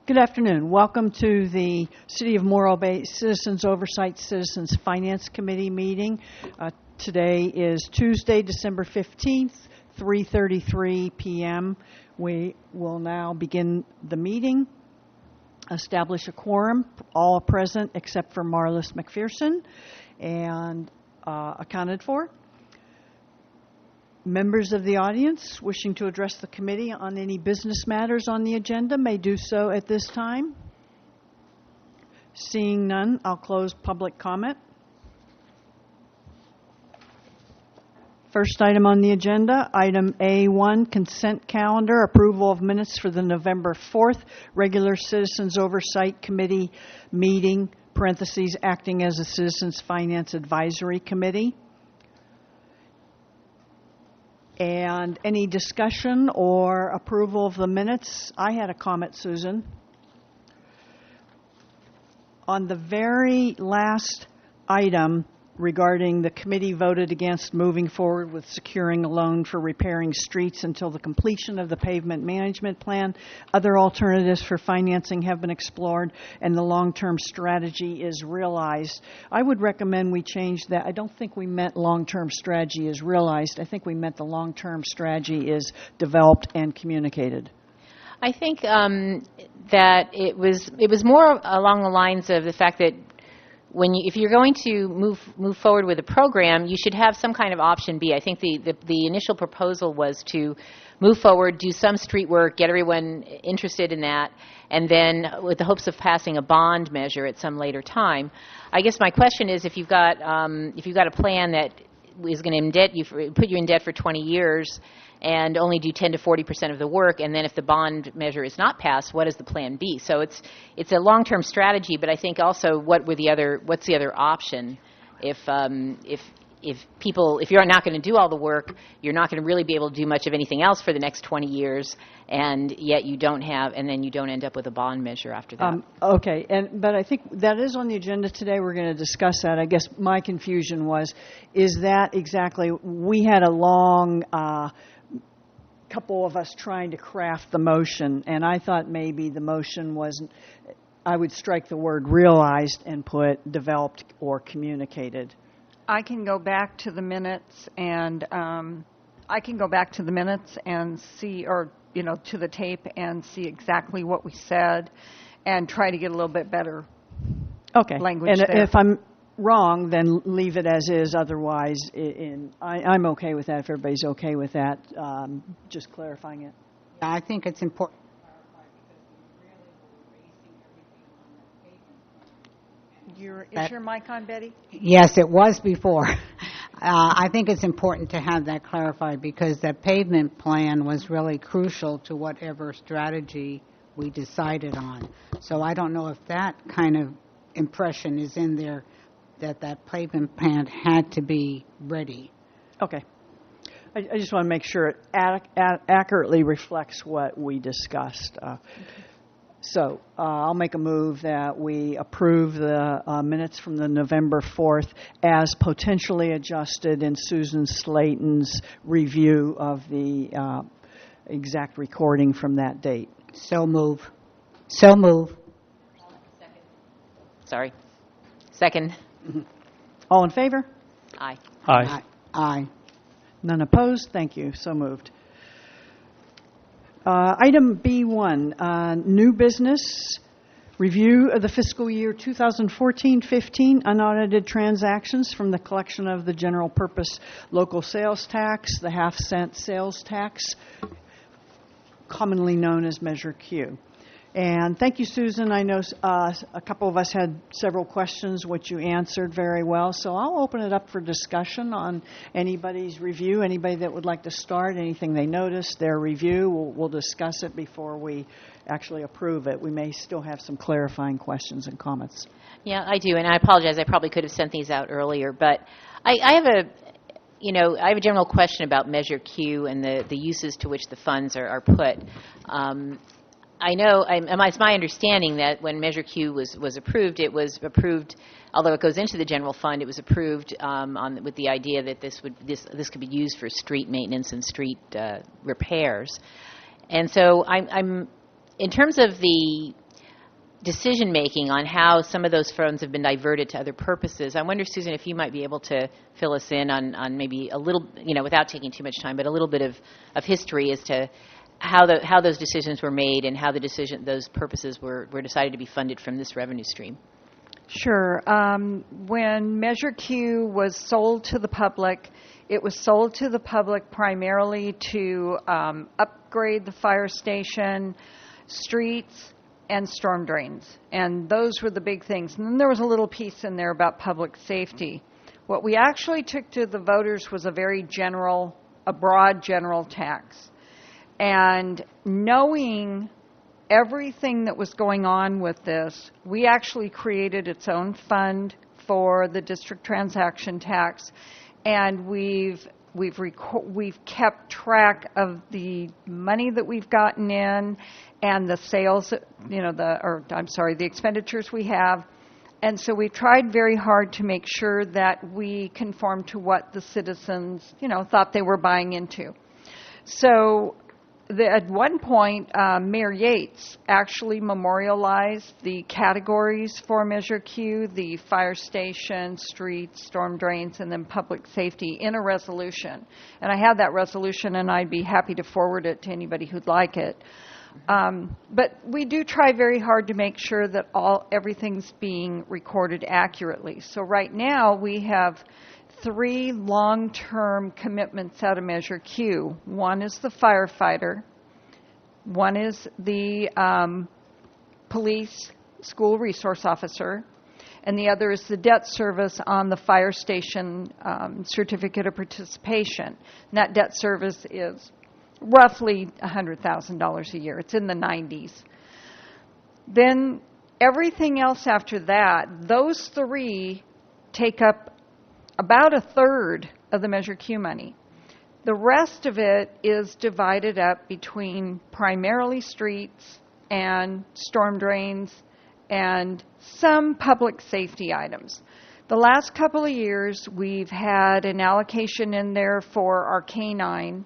Good afternoon. Welcome to the City of Morro Bay Citizens Oversight Citizens Finance Committee meeting. Today is Tuesday, December 15th, 3:33 p.m. We will now begin the meeting. Establish a quorum, all present except for Marlis McPherson, and accounted for. Members of the audience wishing to address the committee on any business matters on the agenda may do so at this time. Seeing none, I'll close public comment. First item on the agenda, item A1, consent calendar, approval of minutes for the November 4th regular Citizens Oversight Committee meeting, parentheses, acting as a Citizens Finance Advisory Committee. And any discussion or approval of the minutes? I had a comment, Susan. On the very last item regarding the committee voted against moving forward with securing a loan for repairing streets until the completion of the pavement management plan. Other alternatives for financing have been explored and the long-term strategy is realized. I would recommend we change that. I don't think we meant long-term strategy is realized. I think we meant the long-term strategy is developed and communicated. I think that it was more along the lines of the fact that if you're going to move forward with a program, you should have some kind of option B. I think the initial proposal was to move forward, do some street work, get everyone interested in that, and then with the hopes of passing a bond measure at some later time. I guess my question is, if you've got a plan that is going to put you in debt for 20 years and only do 10 to 40% of the work, and then if the bond measure is not passed, what is the plan B? So it's a long-term strategy, but I think also what's the other option if you're not going to do all the work, you're not going to really be able to do much of anything else for the next 20 years, and yet then you don't end up with a bond measure after that. Okay, but I think that is on the agenda today. We're going to discuss that. I guess my confusion is that exactly, we had a long couple of us trying to craft the motion, and I thought maybe the motion wasn't, I would strike the word realized and put developed or communicated. I can go back to the minutes and see, or to the tape and see exactly what we said and try to get a little bit better language and there. If I'm wrong, then leave it as is. Otherwise, I'm okay with that if everybody's okay with that, just clarifying it. I think it's important. Is your mic on, Betty? Yes, it was before. I think it's important to have that clarified because that pavement plan was really crucial to whatever strategy we decided on. So I don't know if that kind of impression is in there, that pavement plan had to be ready. Okay. I just want to make sure it accurately reflects what we discussed. So I'll make a move that we approve the minutes from the November 4th as potentially adjusted in Susan Slayton's review of the exact recording from that date. So move. Sorry. Second. All in favor? Aye. Aye. Aye. None opposed? Thank you. So moved. Item B1, new business, review of the fiscal year 2014-15 unaudited transactions from the collection of the general purpose local sales tax, the half-cent sales tax, commonly known as Measure Q. And thank you, Susan. I know a couple of us had several questions, which you answered very well. So I'll open it up for discussion on anybody's review, anybody that would like to start, anything they noticed, their review. We'll discuss it before we actually approve it. We may still have some clarifying questions and comments. Yeah, I do, and I apologize. I probably could have sent these out earlier, but I have a general question about Measure Q and the uses to which the funds are put. I know, it's my understanding that when Measure Q was approved, it was approved, although it goes into the general fund, it was approved with the idea that this could be used for street maintenance and street repairs. And so I'm in terms of the decision-making on how some of those funds have been diverted to other purposes. I wonder, Susan, if you might be able to fill us in on maybe a little, without taking too much time, but a little bit of history as to how those decisions were made and how those purposes were decided to be funded from this revenue stream. Sure. When Measure Q was sold to the public, it was sold to the public primarily to upgrade the fire station, streets, and storm drains. And those were the big things. And then there was a little piece in there about public safety. What we actually took to the voters was a broad general tax. And knowing everything that was going on with this, we actually created its own fund for the district transaction tax, and we've kept track of the money that we've gotten in and the sales, the expenditures we have. And so we tried very hard to make sure that we conformed to what the citizens, thought they were buying into. So at one point, Mayor Yates actually memorialized the categories for Measure Q, the fire station, streets, storm drains, and then public safety in a resolution. And I have that resolution, and I'd be happy to forward it to anybody who'd like it. But we do try very hard to make sure that everything's being recorded accurately. So right now, we have 3 long-term commitments out of Measure Q. One is the firefighter, one is the police school resource officer, and the other is the debt service on the fire station certificate of participation. And that debt service is roughly $100,000 a year. It's in the 90s. Then everything else after that, those 3 take up about a third of the Measure Q money. The rest of it is divided up between primarily streets and storm drains and some public safety items. The last couple of years, we've had an allocation in there for our K-9,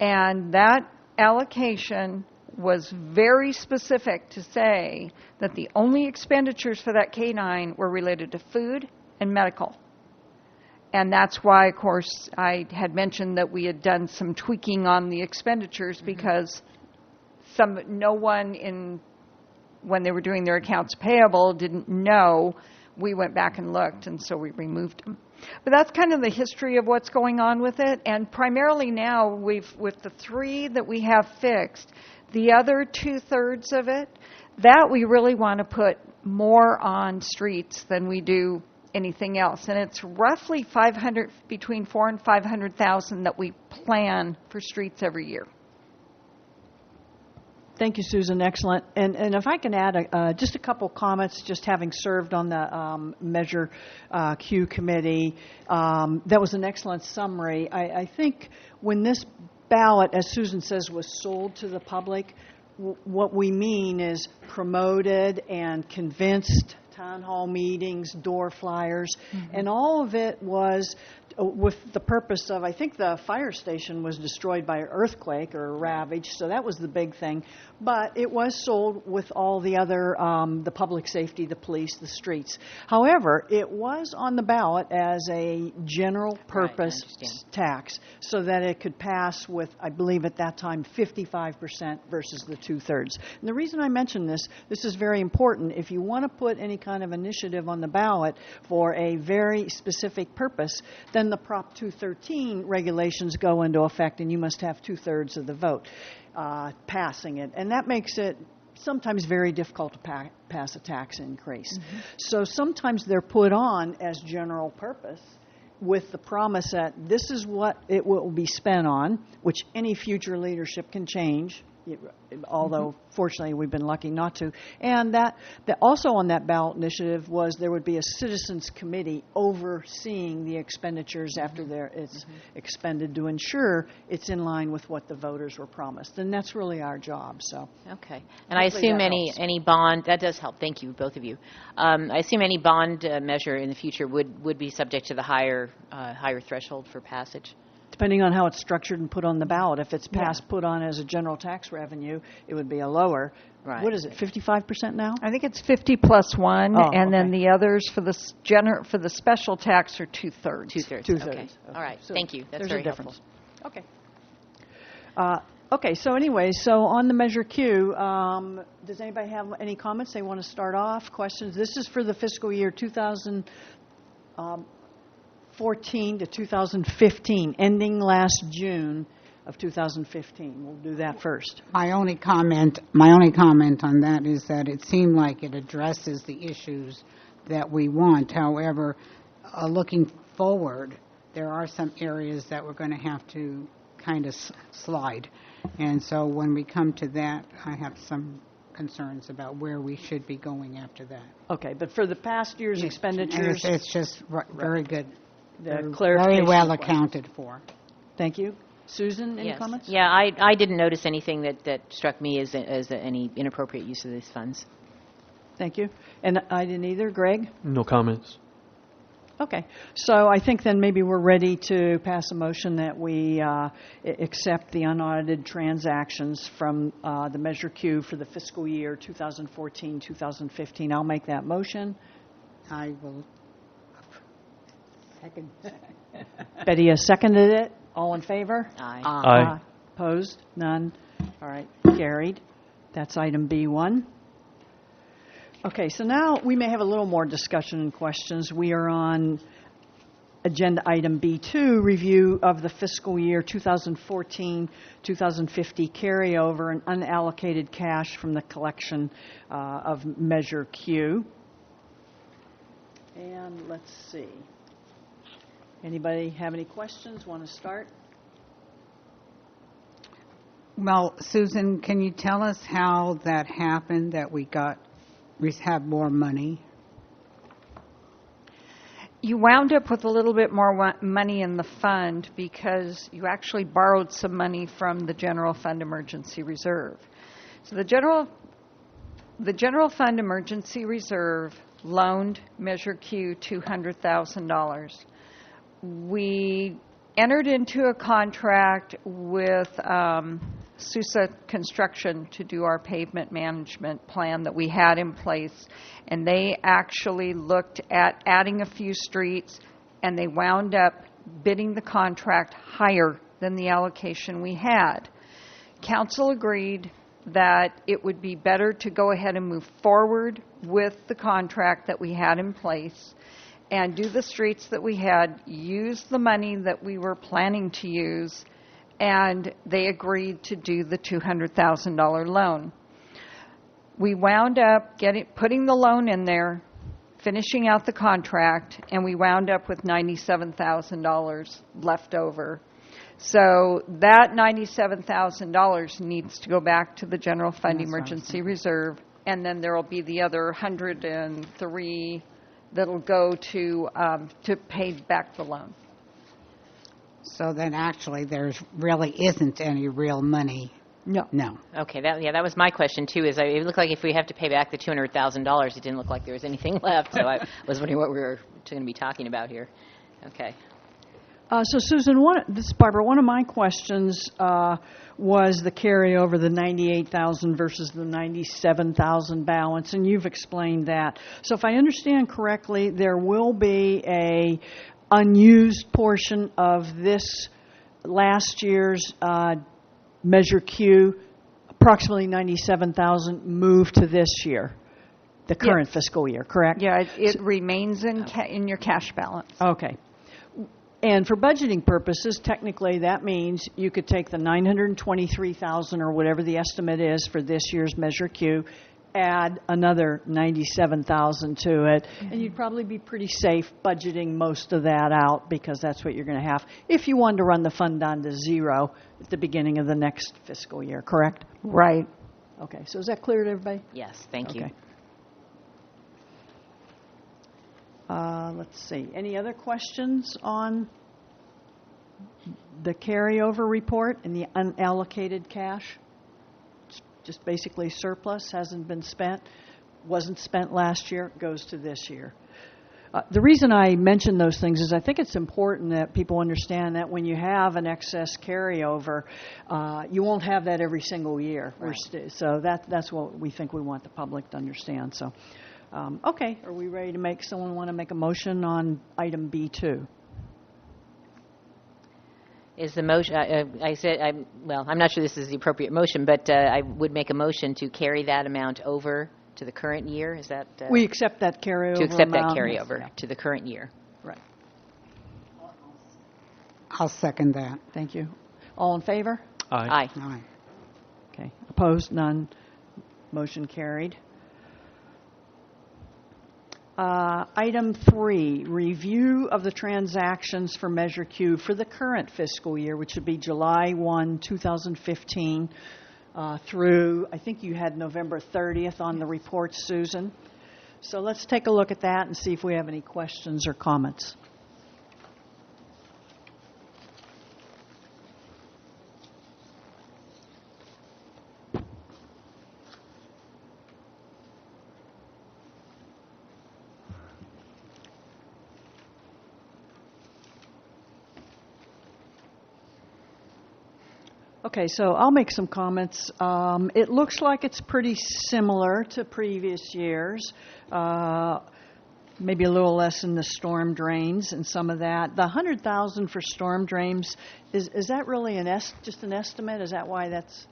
and that allocation was very specific to say that the only expenditures for that K-9 were related to food and medical. And that's why, of course, I had mentioned that we had done some tweaking on the expenditures because no one when they were doing their accounts payable didn't know. We went back and looked, and so we removed them. But that's kind of the history of what's going on with it. And primarily now, with the 3 that we have fixed, the other 2/3 of it, that we really want to put more on streets than we do anything else. And it's roughly between $400,000 and $500,000 that we plan for streets every year. Thank you, Susan. Excellent. And if I can add just a couple comments, just having served on the Measure Q committee, that was an excellent summary. I think when this ballot, as Susan says, was sold to the public, what we mean is promoted and convinced town hall meetings, door flyers, and all of it was with the purpose of, I think the fire station was destroyed by an earthquake or ravaged, so that was the big thing. But it was sold with all the other, the public safety, the police, the streets. However, it was on the ballot as a general purpose tax so that it could pass with, I believe at that time, 55% versus the 2/3. And the reason I mention this is very important. If you want to put any kind of initiative on the ballot for a very specific purpose, then the Prop 213 regulations go into effect, and you must have 2/3 of the vote passing it. And that makes it sometimes very difficult to pass a tax increase. So sometimes they're put on as general purpose with the promise that this is what it will be spent on, which any future leadership can change, although fortunately we've been lucky not to. And that also on that ballot initiative was there would be a citizens committee overseeing the expenditures after it's expended to ensure it's in line with what the voters were promised. And that's really our job. So okay. And I assume any bond, that does help. Thank you, both of you. I assume any bond measure in the future would be subject to the higher threshold for passage. depending on how it's structured and put on the ballot. If it's passed, put on as a general tax revenue, it would be a lower. Right. What is it, 55% now? I think it's 50 plus 1, Oh, and then okay. the others for the for the special tax are 2/3. Two-thirds. Two-thirds. Okay. All right. So Thank you. That's there's very a difference. helpful. Okay. Okay, so anyway, so on the Measure Q, does anybody have any comments they want to start off, questions? This is for the fiscal year 2014 to 2015, ending last June of 2015. We'll do that first. My only comment on that is that it seemed like it addresses the issues that we want. However, looking forward, there are some areas that we're going to have to kind of slide. And so when we come to that, I have some concerns about where we should be going after that. Okay, but for the past year's expenditures, It's just very good. the Very clarification. well request. accounted for. Thank you. Susan, any Yes. comments? Yeah, I didn't notice anything that struck me as any inappropriate use of these funds. Thank you. And I didn't either. Greg? No comments. Okay, so I think then maybe we're ready to pass a motion that we accept the unaudited transactions from the Measure Q for the fiscal year 2014-2015. I'll make that motion. I will second. Betty has seconded it. All in favor? Aye. Aye. Opposed? None. All right, carried. That's item B1. Okay, so now we may have a little more discussion and questions. We are on agenda item B2, review of the fiscal year 2014-2015 carryover and unallocated cash from the collection of Measure Q. And let's see. Anybody have any questions? Want to start? Well, Susan, can you tell us how that happened, that we have more money? You wound up with a little bit more money in the fund because you actually borrowed some money from the general fund emergency reserve. So the general fund emergency reserve loaned Measure Q $200,000. We entered into a contract with Sousa Construction to do our pavement management plan that we had in place, and they actually looked at adding a few streets, and they wound up bidding the contract higher than the allocation we had. Council agreed that it would be better to go ahead and move forward with the contract that we had in place and do the streets that we had, use the money that we were planning to use, and they agreed to do the $200,000 loan. We wound up putting the loan in there, finishing out the contract, and we wound up with $97,000 left over. So that $97,000 needs to go back to the general fund emergency reserve, and then there will be the other $103 that'll go to pay back the loan. So then actually there really isn't any real money. No. No. Okay, that was my question too. It looked like if we have to pay back the $200,000, it didn't look like there was anything left. So I was wondering what we were going to be talking about here. Okay. So Susan, this is Barbara. One of my questions was the carryover, the $98,000 versus the $97,000 balance, and you've explained that. So if I understand correctly, there will be a unused portion of this last year's Measure Q, approximately $97,000, moved to this year, the current fiscal year, correct? Yeah, it remains in your cash balance. Okay. And for budgeting purposes, technically that means you could take the $923,000 or whatever the estimate is for this year's Measure Q, add another $97,000 to it, and you'd probably be pretty safe budgeting most of that out because that's what you're going to have if you wanted to run the fund down to zero at the beginning of the next fiscal year, correct? Right. Okay, so is that clear to everybody? Yes, thank you. Okay. Let's see. Any other questions on the carryover report and the unallocated cash? It's just basically surplus, hasn't been spent, wasn't spent last year, goes to this year. The reason I mention those things is I think it's important that people understand that when you have an excess carryover, you won't have that every single year. So that's what we think we want the public to understand. So, okay, are we ready to someone want to make a motion on item B2? Is the motion, I'm not sure this is the appropriate motion, but I would make a motion to carry that amount over to the current year. Is that? We accept that carryover to accept that amount. carryover Yeah. to the current year. Right. I'll second that. Thank you. All in favor? Aye. Aye. Okay. Opposed? None. Motion carried. Item 3, review of the transactions for Measure Q for the current fiscal year, which would be July 1, 2015, through, I think you had November 30th on the report, Susan. So let's take a look at that and see if we have any questions or comments. Okay, so I'll make some comments. It looks like it's pretty similar to previous years, maybe a little less in the storm drains and some of that. The $100,000 for storm drains, is that really just an estimate? Is that why that's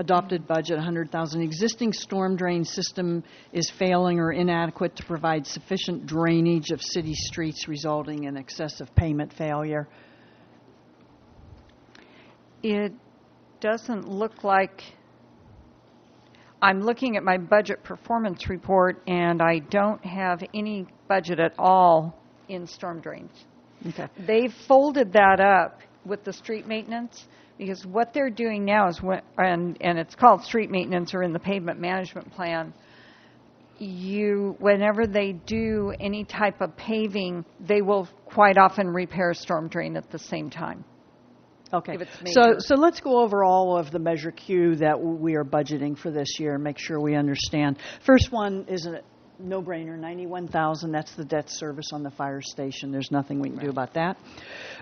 adopted budget, $100,000? Existing storm drain system is failing or inadequate to provide sufficient drainage of city streets, resulting in excessive payment failure. It doesn't look like, I'm looking at my budget performance report, and I don't have any budget at all in storm drains. Okay. They've folded that up with the street maintenance, because what they're doing now is, and it's called street maintenance or in the pavement management plan, whenever they do any type of paving, they will quite often repair a storm drain at the same time. Okay, If it's major. so let's go over all of the Measure Q that we are budgeting for this year and make sure we understand. First one is a no-brainer, $91,000. That's the debt service on the fire station. There's nothing we can do about that.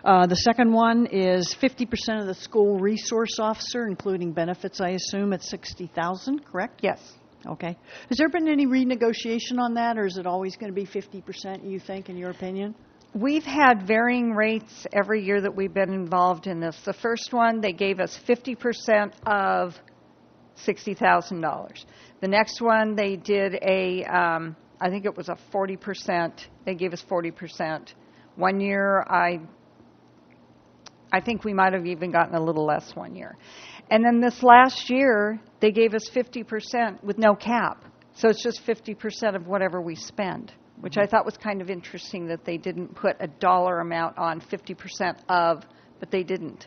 The second one is 50% of the school resource officer, including benefits, I assume, at $60,000, correct? Yes. Okay. Has there been any renegotiation on that, or is it always going to be 50%, you think, in your opinion? We've had varying rates every year that we've been involved in this. The first one, they gave us 50% of $60,000. The next one, they did I think it was a 40%. They gave us 40%. One year, I think we might have even gotten a little less one year. And then this last year, they gave us 50% with no cap. So it's just 50% of whatever we spend, which I thought was kind of interesting that they didn't put a dollar amount on 50% of, but they didn't.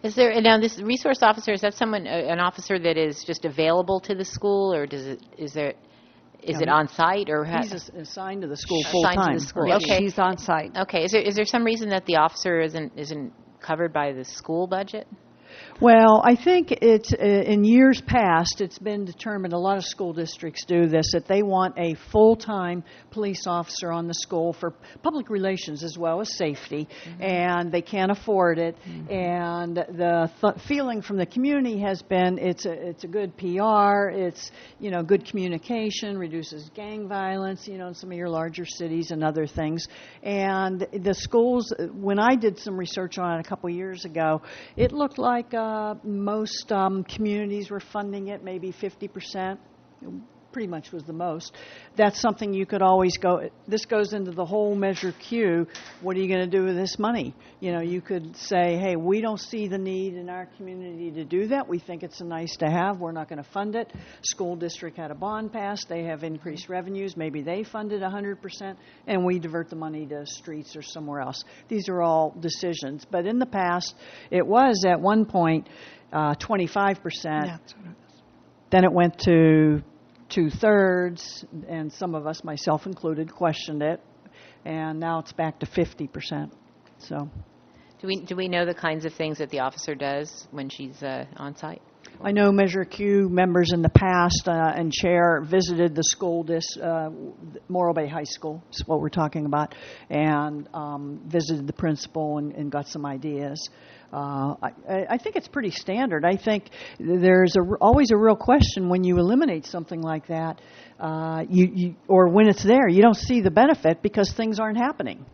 Is there, now this resource officer, is that someone, an officer that is just available to the school, or is it on site, or He's assigned to the school Assigned full to the time. school. Yes, Okay. she's on site. Okay, is there some reason that the officer isn't covered by the school budget? Well, I think it's in years past, it's been determined, a lot of school districts do this, that they want a full-time police officer on the school for public relations as well as safety, and they can't afford it. And the feeling from the community has been it's a good PR, it's good communication, reduces gang violence, in some of your larger cities and other things. And the schools, when I did some research on it a couple years ago, it looked like most communities were funding it, maybe 50%, pretty much was the most. That's something you could always go, this goes into the whole Measure Q, what are you going to do with this money? You could say, hey, we don't see the need in our community to do that. We think it's a nice to have. We're not going to fund it. School district had a bond passed. They have increased revenues. Maybe they funded 100%, and we divert the money to streets or somewhere else. These are all decisions. But in the past, it was at one point 25%. Then it went to 2/3, and some of us, myself included, questioned it, and now it's back to 50%. So, Do we know the kinds of things that the officer does when she's on site? I know Measure Q members in the past and chair visited the school, Morro Bay High School is what we're talking about, and visited the principal and got some ideas. I think it's pretty standard. I think there's always a real question when you eliminate something like that, or when it's there, you don't see the benefit because things aren't happening,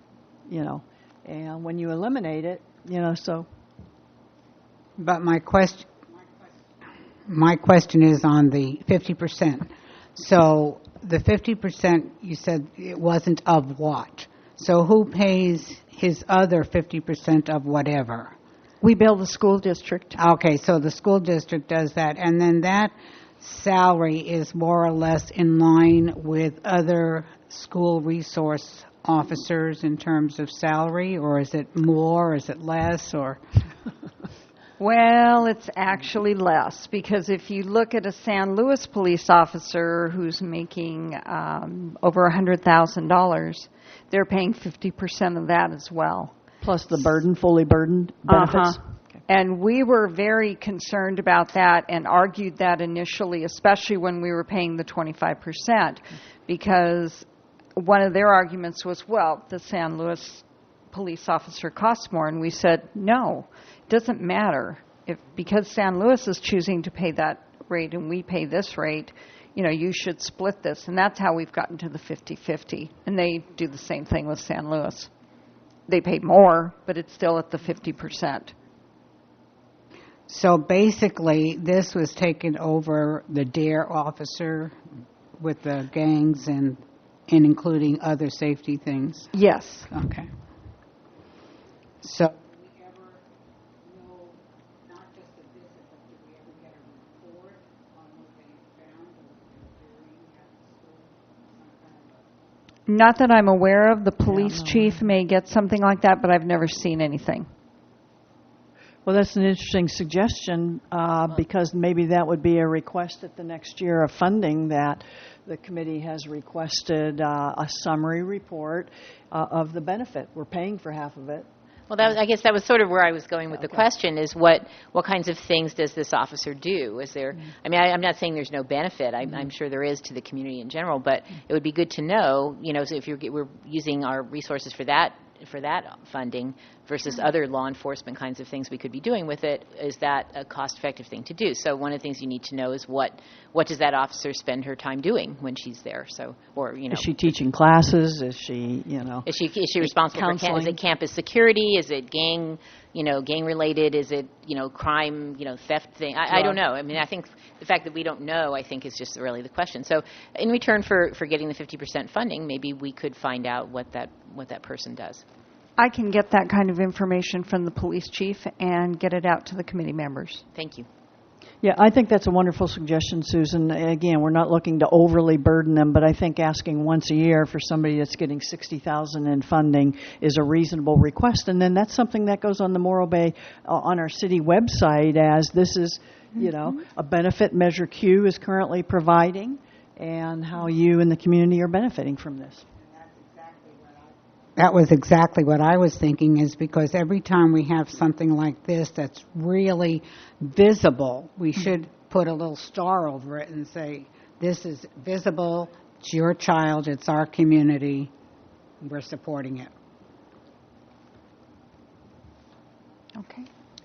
And when you eliminate it, so. But my question is on the 50%. So the 50%, you said it wasn't of what? So who pays his other 50% of whatever? We bill the school district. Okay, so the school district does that, and then that salary is more or less in line with other school resource officers in terms of salary, or is it more, or is it less, or? Well, it's actually less, because if you look at a San Luis police officer who's making over $100,000, they're paying 50% of that as well. Plus the fully burdened benefits? Okay. And we were very concerned about that and argued that initially, especially when we were paying the 25%, because one of their arguments was, well, the San Luis police officer costs more. And we said, no, it doesn't matter. Because San Luis is choosing to pay that rate and we pay this rate, you should split this. And that's how we've gotten to the 50-50. And they do the same thing with San Luis. They pay more, but it's still at the 50%. So basically, this was taken over the DARE officer with the gangs and including other safety things? Yes. Okay. So, do we ever know, not just the visit, but do we ever get a report on what they found or doing at the school? Some kind of Not that I'm aware of. The police chief may get something like that, but I've never seen anything. Well, that's an interesting suggestion because maybe that would be a request at the next year of funding that the committee has requested a summary report of the benefit. We're paying for half of it. Well, I guess that was sort of where I was going with the question, is what kinds of things does this officer do? Is there, I mean, I'm not saying there's no benefit. I'm sure there is to the community in general, but it would be good to know, so if we're using our resources for that funding versus other law enforcement kinds of things we could be doing with it, is that a cost-effective thing to do? So one of the things you need to know is what does that officer spend her time doing when she's there? So, is she teaching classes? Is she, is she responsible for is it campus security? Is it gang related? Is it crime, theft thing? I don't know. I mean, I think the fact that we don't know, I think, is just really the question. So in return for getting the 50% funding, maybe we could find out what that person does. I can get that kind of information from the police chief and get it out to the committee members. Thank you. Yeah, I think that's a wonderful suggestion, Susan. Again, we're not looking to overly burden them, but I think asking once a year for somebody that's getting $60,000 in funding is a reasonable request. And then that's something that goes on the Morro Bay, on our city website, as this is, a benefit Measure Q is currently providing, and how you and the community are benefiting from this. That was exactly what I was thinking, is because every time we have something like this that's really visible, we should put a little star over it and say, this is visible, it's your child, it's our community, we're supporting it. Okay.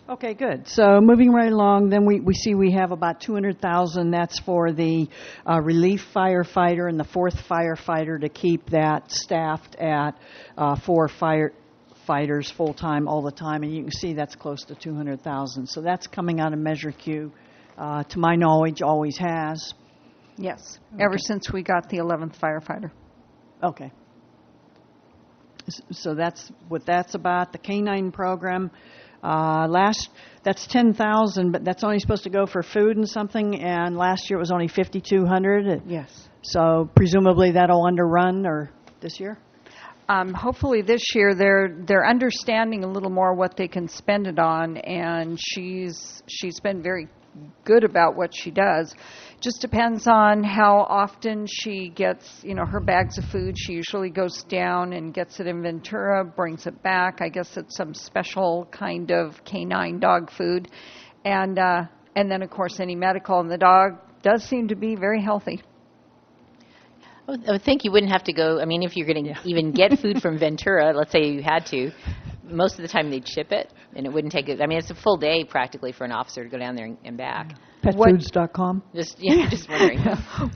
Okay, good. So moving right along, then we see we have about $200,000. That's for the relief firefighter and the fourth firefighter to keep that staffed at 4 firefighters full-time all the time. And you can see that's close to $200,000. So that's coming out of Measure Q. To my knowledge, always has. Yes, ever since we got the 11th firefighter. Okay. So that's what that's about. The K-9 program. That's $10,000, but that's only supposed to go for food and something, and last year it was only $5,200. Yes. So presumably that'll underrun or this year? Hopefully this year they're understanding a little more what they can spend it on, and she's been very good about what she does. Just depends on how often she gets, her bags of food. She usually goes down and gets it in Ventura, brings it back. I guess it's some special kind of canine dog food. And and then, of course, any medical, and the dog does seem to be very healthy. I would think you wouldn't have to go, I mean, if you're going to even get food from Ventura, let's say you had to, most of the time they'd ship it, and it wouldn't take, I mean, it's a full day practically for an officer to go down there and back. Petfoods.com. Just wondering.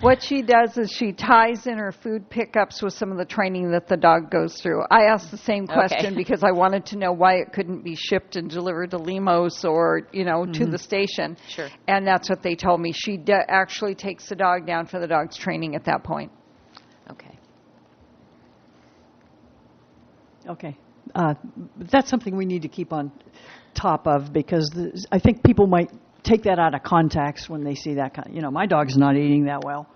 What she does is she ties in her food pickups with some of the training that the dog goes through. I asked the same question because I wanted to know why it couldn't be shipped and delivered to Limos or, to the station. Sure. And that's what they told me. She actually takes the dog down for the dog's training at that point. Okay. Okay. That's something we need to keep on top of because I think people might take that out of context when they see that kind. My dog's not eating that well.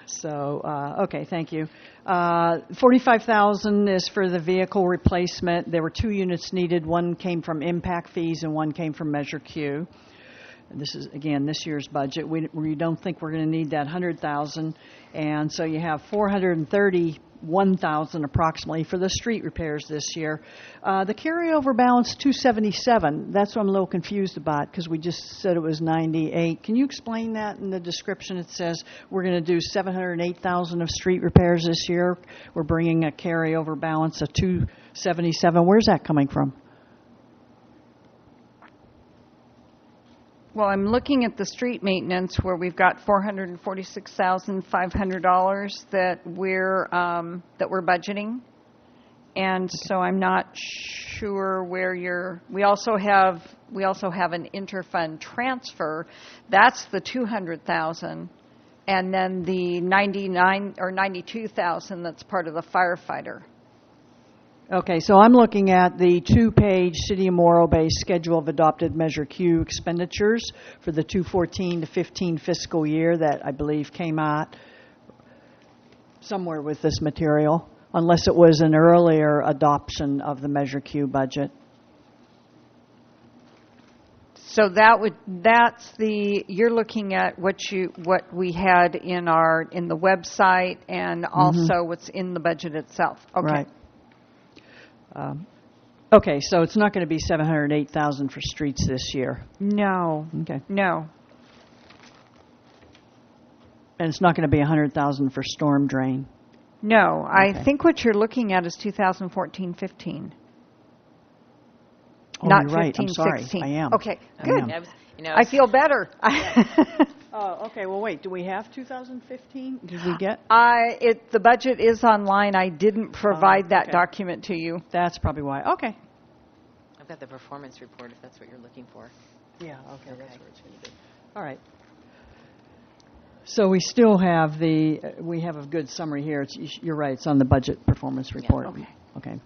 So okay, thank you. 45,000 is for the vehicle replacement. There were 2 units needed. One came from impact fees and one came from Measure Q. This is, again, this year's budget. We don't think we're going to need that 100,000, and so you have 431,000 approximately for the street repairs this year. The carryover balance 277. That's what I'm a little confused about because we just said it was 98. Can you explain that in the description? It says we're going to do 708,000 of street repairs this year. We're bringing a carryover balance of 277. Where's that coming from? Well, I'm looking at the street maintenance where we've got $446,500 that we're budgeting, and so I'm not sure where we also have an interfund transfer. That's the 200,000, and then the 99 or 92,000 that's part of the firefighter. Okay, so I'm looking at the 2-page City of Morro-based schedule of adopted Measure Q expenditures for the 2014 to 15 fiscal year that I believe came out somewhere with this material, unless it was an earlier adoption of the Measure Q budget. So you're looking at what we had in the website and also what's in the budget itself. Okay. Right. Okay, so it's not going to be 708,000 for streets this year. No. Okay. No. And it's not going to be 100,000 for storm drain. No. I Okay. think what you're looking at is 2014-15. Oh, Not you're right. I'm 15-16. sorry. I am. Okay, I good. am. I feel better. Oh, okay. Well, wait. Do we have 2015? Did we get? The budget is online. I didn't provide that okay. document to you. That's probably why. Okay. I've got the performance report if that's what you're looking for. Yeah, okay. That's where it's going to be. All right. So we still have we have a good summary here. You're right. It's on the budget performance report. Okay.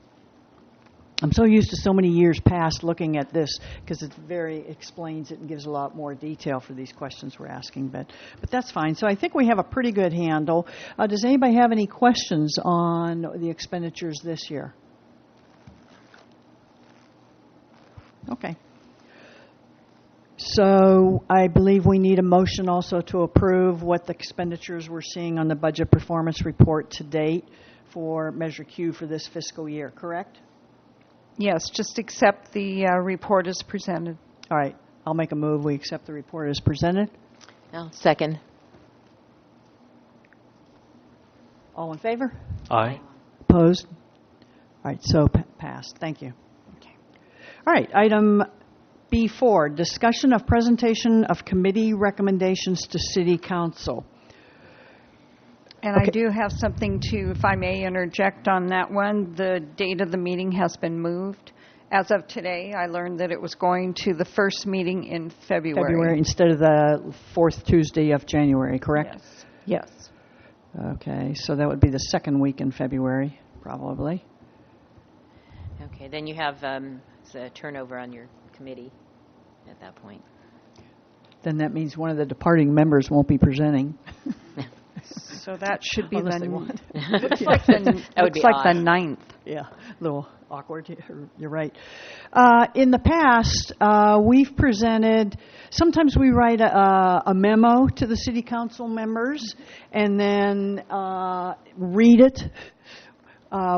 I'm so used to so many years past looking at this because it explains it and gives a lot more detail for these questions we're asking, but that's fine. So I think we have a pretty good handle. Does anybody have any questions on the expenditures this year? Okay. So I believe we need a motion also to approve what the expenditures we're seeing on the budget performance report to date for Measure Q for this fiscal year, correct? Yes, just accept the report as presented. All right. I'll make a move. We accept the report as presented. No, second. All in favor? Aye. Opposed? All right. So passed. Thank you. Okay. All right. Item B4, discussion of presentation of committee recommendations to City Council. And Okay. I do have something if I may interject on that one. The date of the meeting has been moved. As of today, I learned that it was going to the first meeting in February. Instead of the fourth Tuesday of January, correct? Yes. Okay. So that would be the second week in February, probably. Okay, then you have a turnover on your committee at that point. Then that means one of the departing members won't be presenting. So that should be Unless they want. looks like the That would be looks like odd. the 9th. Yeah, a little awkward. You're right. In the past, we've presented, sometimes we write a memo to the city council members and then read it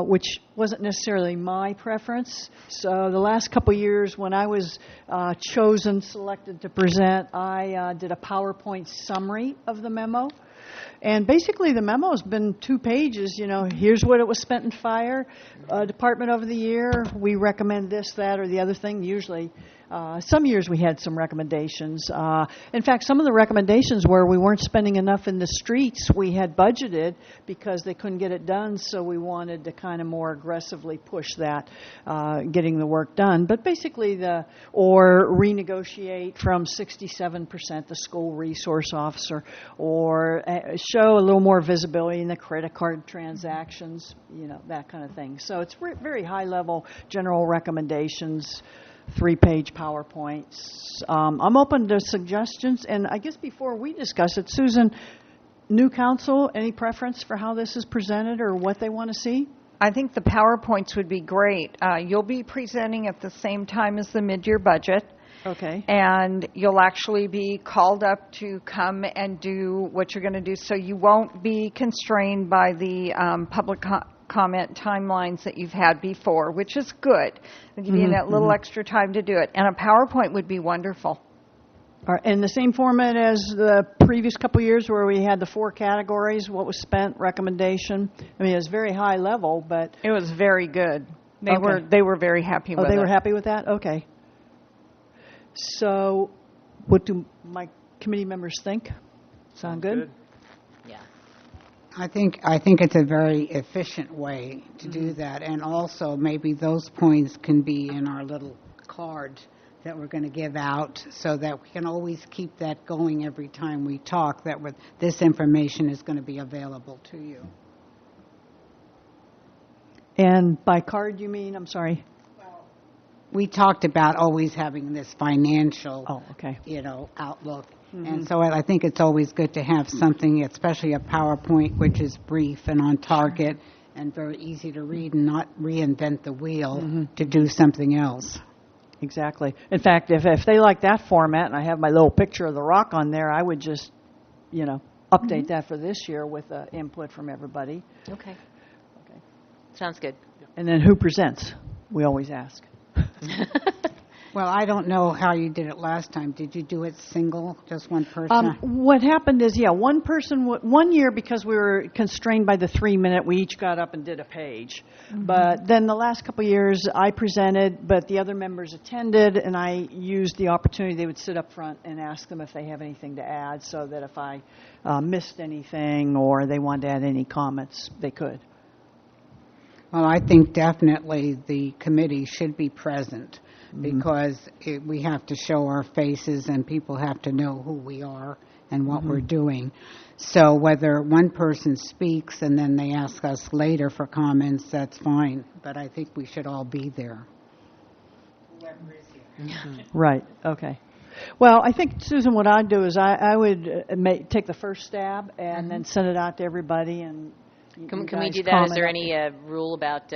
which wasn't necessarily my preference. So the last couple years when I was selected to present, I did a PowerPoint summary of the memo. And basically, the memo has been 2 pages. Here's what it was spent in fire department over the year. We recommend this, that, or the other thing. Usually, some years we had some recommendations. In fact, some of the recommendations were we weren't spending enough in the streets. We had budgeted because they couldn't get it done, so we wanted to kind of more aggressively push that, getting the work done. But basically, or renegotiate from 67% the school resource officer, or show a little more visibility in the credit card transactions, that kind of thing. So it's very high-level general recommendations, 3-page PowerPoints. I'm open to suggestions, and I guess before we discuss it, Susan, new council, any preference for how this is presented or what they want to see? I think the PowerPoints would be great. You'll be presenting at the same time as the mid-year budget. Okay. And you'll actually be called up to come and do what you're going to do. So you won't be constrained by the public comment timelines that you've had before, which is good. It'll give you that little extra time to do it. And a PowerPoint would be wonderful. All right, in the same format as the previous couple of years where we had the 4 categories, what was spent, recommendation. I mean, it was very high level, but... It was very good. They were very happy with it. Oh, they were happy with that? Okay. So what do my committee members think? Sound good? Yeah. I think it's a very efficient way to do that, and also maybe those points can be in our little card that we're going to give out, so that we can always keep that going every time we talk, that this information is going to be available to you. And by card you mean? I'm sorry. We talked about always having this financial, outlook. And so I think it's always good to have something, especially a PowerPoint, which is brief and on target and very easy to read and not reinvent the wheel to do something else. Exactly. In fact, if they like that format and I have my little picture of the rock on there, I would just, update that for this year with input from everybody. Okay. Sounds good. And then who presents? We always ask. Well, I don't know how you did it last time. Did you do it single, just one person? What happened is, one person, 1 year, because we were constrained by the 3-minute, we each got up and did a page. But then the last couple of years, I presented, but the other members attended, and I used the opportunity. They would sit up front and ask them if they have anything to add, so that if I missed anything or they wanted to add any comments, they could. Well, I think definitely the committee should be present because we have to show our faces and people have to know who we are and what we're doing. So whether one person speaks and then they ask us later for comments, that's fine. But I think we should all be there. Whoever is here. Right, okay. Well, I think, Susan, what I'd do is I would take the first stab and then send it out to everybody. And Can we do that? Is there any rule about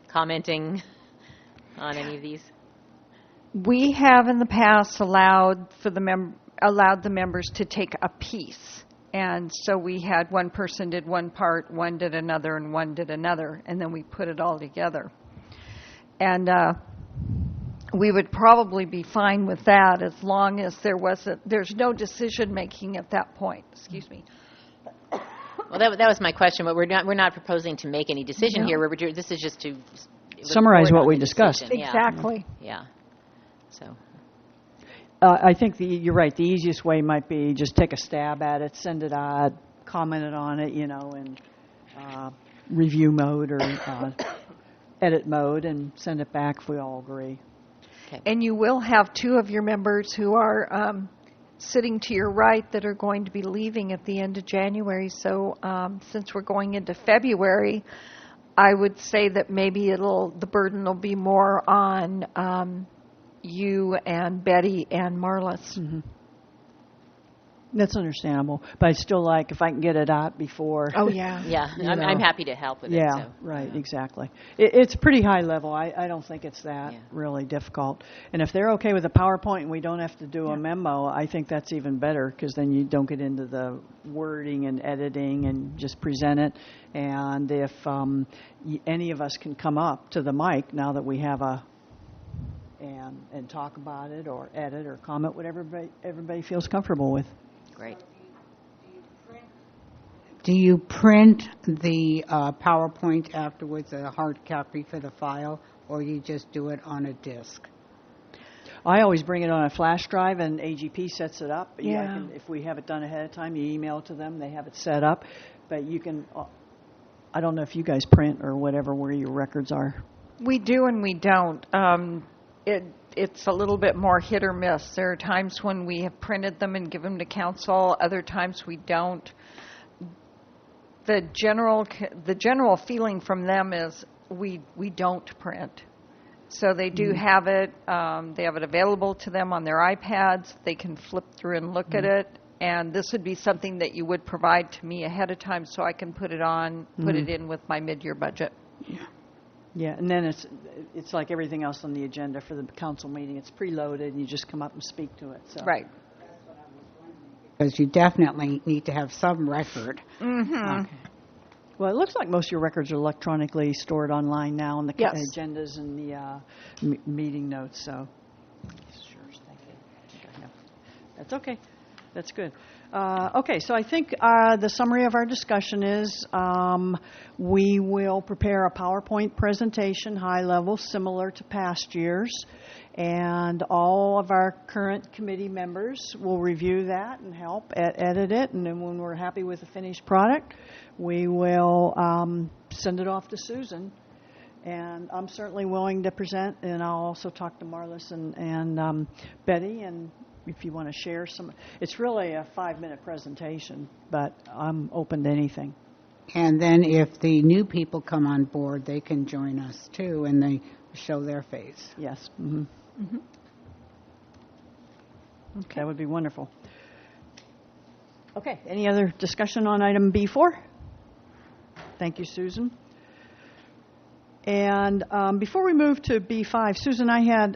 commenting on any of these? We have in the past allowed the members to take a piece. And so we had one person did one part, one did another, and one did another, and then we put it all together. And we would probably be fine with that as long as there's no decision-making at that point. Excuse me. Well, that was my question, but we're not proposing to make any decision here. This is just to summarize what we discussed. Exactly. Yeah. So. I think you're right. The easiest way might be just take a stab at it, send it out, comment it on it, in review mode or edit mode, and send it back if we all agree. Okay. And you will have 2 of your members who are sitting to your right that are going to be leaving at the end of January. So since we're going into February, I would say that maybe the burden will be more on you and Betty and Marlis. That's understandable, but I still like if I can get it out before. Oh, yeah. Yeah, You I'm know. happy to help with it. Yeah, So. right, exactly. It's pretty high level. I don't think it's that Yeah. really difficult. And if they're okay with the PowerPoint and we don't have to do a memo, I think that's even better because then you don't get into the wording and editing and just present it. And if any of us can come up to the mic now that we have and talk about it or edit or comment, whatever everybody feels comfortable with. Great. Do you print the PowerPoint afterwards, a hard copy for the file, or you just do it on a disk? I always bring it on a flash drive, and AGP sets it up. Yeah. If we have it done ahead of time, you email it to them. They have it set up. But you can, I don't know if you guys print or whatever, where your records are. We do and we don't. It's a little bit more hit or miss. There are times when we have printed them and given them to council. Other times we don't. The general feeling from them is we don't print. So they do have it. They have it available to them on their iPads. They can flip through and look at it. And this would be something that you would provide to me ahead of time so I can put it in with my mid-year budget. Yeah, and then it's like everything else on the agenda for the council meeting. It's preloaded, and you just come up and speak to it. So. Right. Because you definitely need to have some record. Okay. Well, it looks like most of your records are electronically stored online now on the Yes. agendas and the meeting notes. So, sure, thank you. That's okay. That's good. Okay, so I think the summary of our discussion is we will prepare a PowerPoint presentation, high level, similar to past years, and all of our current committee members will review that and help edit it, and then when we're happy with the finished product, we will send it off to Susan. And I'm certainly willing to present, and I'll also talk to Marlis and Betty, and if you want to share some. It's really a 5-minute presentation, but I'm open to anything. And then if the new people come on board, they can join us too, and they show their face. Yes. Mm-hmm. Okay. That would be wonderful. Okay, any other discussion on item B4? Thank you, Susan. And before we move to B5, Susan, I had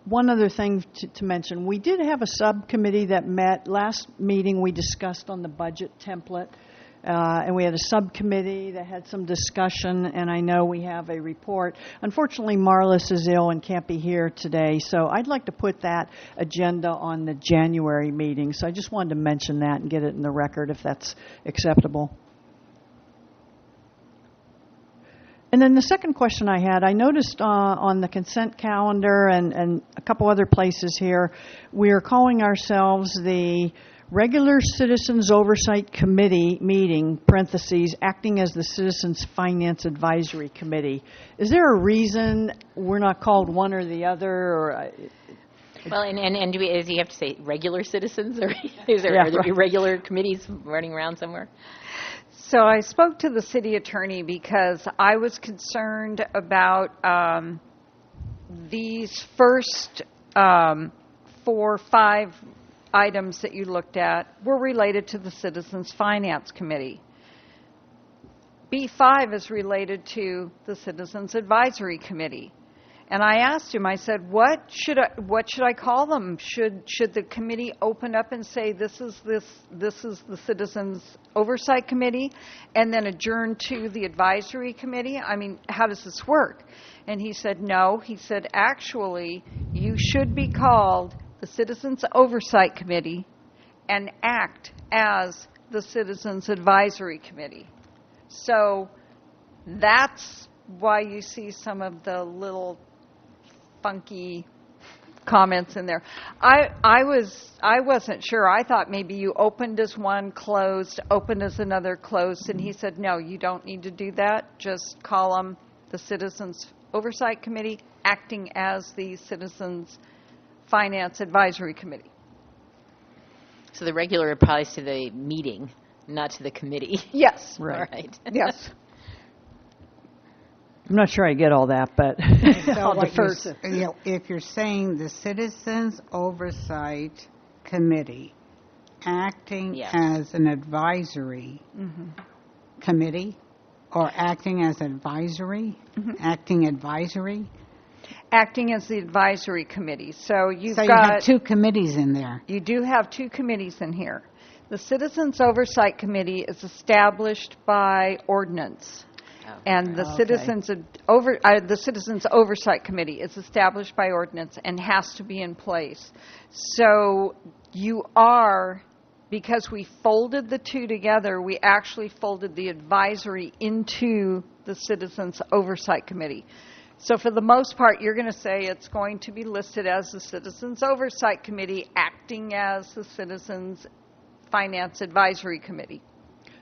one other thing to mention. We did have a subcommittee that met. Last meeting we discussed on the budget template, and we had a subcommittee that had some discussion, and I know we have a report. Unfortunately, Marlis is ill and can't be here today, so I'd like to put that agenda on the January meeting. So I just wanted to mention that and get it in the record if that's acceptable. And then the second question I had, I noticed on the consent calendar and a couple other places here, we are calling ourselves the Regular Citizens Oversight Committee meeting, parentheses, acting as the Citizens Finance Advisory Committee. Is there a reason we're not called one or the other? Or Well, and do you have to say regular citizens, or are there right. irregular committees running around somewhere? So I spoke to the city attorney because I was concerned about these first 4 or 5 items that you looked at were related to the Citizens Finance Committee. B5 is related to the Citizens Advisory Committee. And I asked him, I said, what should I call them? Should the committee open up and say this is the Citizens Oversight Committee and then adjourn to the Advisory Committee? I mean, how does this work? And he said, no. He said, actually, you should be called the Citizens Oversight Committee and act as the Citizens Advisory Committee. So that's why you see some of the little funky comments in there. I wasn't sure. I thought maybe you opened as one, closed, opened as another, closed, and he said, no, you don't need to do that. Just call them the Citizens Oversight Committee acting as the Citizens Finance Advisory Committee. So the regular applies to the meeting, not to the committee. Yes. Right. All right. Yes. I'm not sure I get all that, but So I'll what defer. if you're saying the Citizens Oversight Committee, acting Yes. as an advisory committee or acting as advisory? Acting advisory? Acting as the advisory committee. So you've So you got have two committees in there. You do have two committees in here. The Citizens Oversight Committee is established by ordinance, and the Okay. Citizens Oversight Committee is established by ordinance and has to be in place. So you are, because we folded the two together, we actually folded the advisory into the Citizens Oversight Committee. So for the most part, you're going to say it's going to be listed as the Citizens Oversight Committee acting as the Citizens Finance Advisory Committee.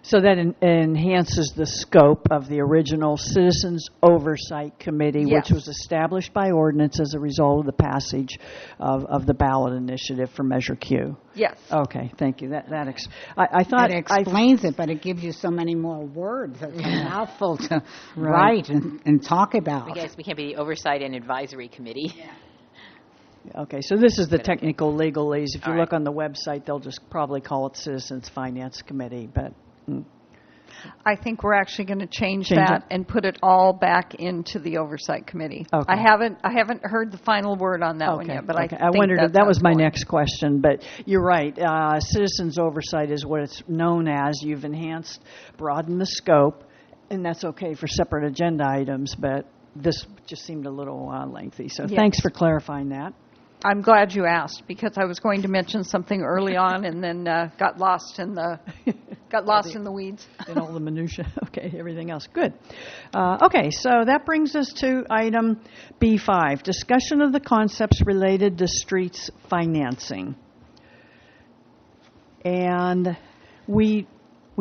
So that enhances the scope of the original Citizens Oversight Committee, Yes. which was established by ordinance as a result of the passage of the ballot initiative for Measure Q. Yes. Okay, thank you. I thought It explains it, but it gives you so many more words. It's a mouthful to write and talk about. I guess we can't be the Oversight and Advisory Committee. Okay, so this is the technical legalese. If you All look right. on the website, they'll just probably call it Citizens Finance Committee, but I think we're actually going to change Change that it? and put it all back into the Oversight Committee. Okay. I haven't heard the final word on that one yet, but I think wondered if that's that was my going. next question, but you're right. Citizens oversight is what it's known as. You've enhanced, broadened the scope, and that's okay for separate agenda items, but this just seemed a little lengthy. So Yes. thanks for clarifying that. I'm glad you asked, because I was going to mention something early on and then got lost in the weeds. And all the minutia. Okay, everything else. Good. Okay, so that brings us to item B5, discussion of the concepts related to streets financing. And we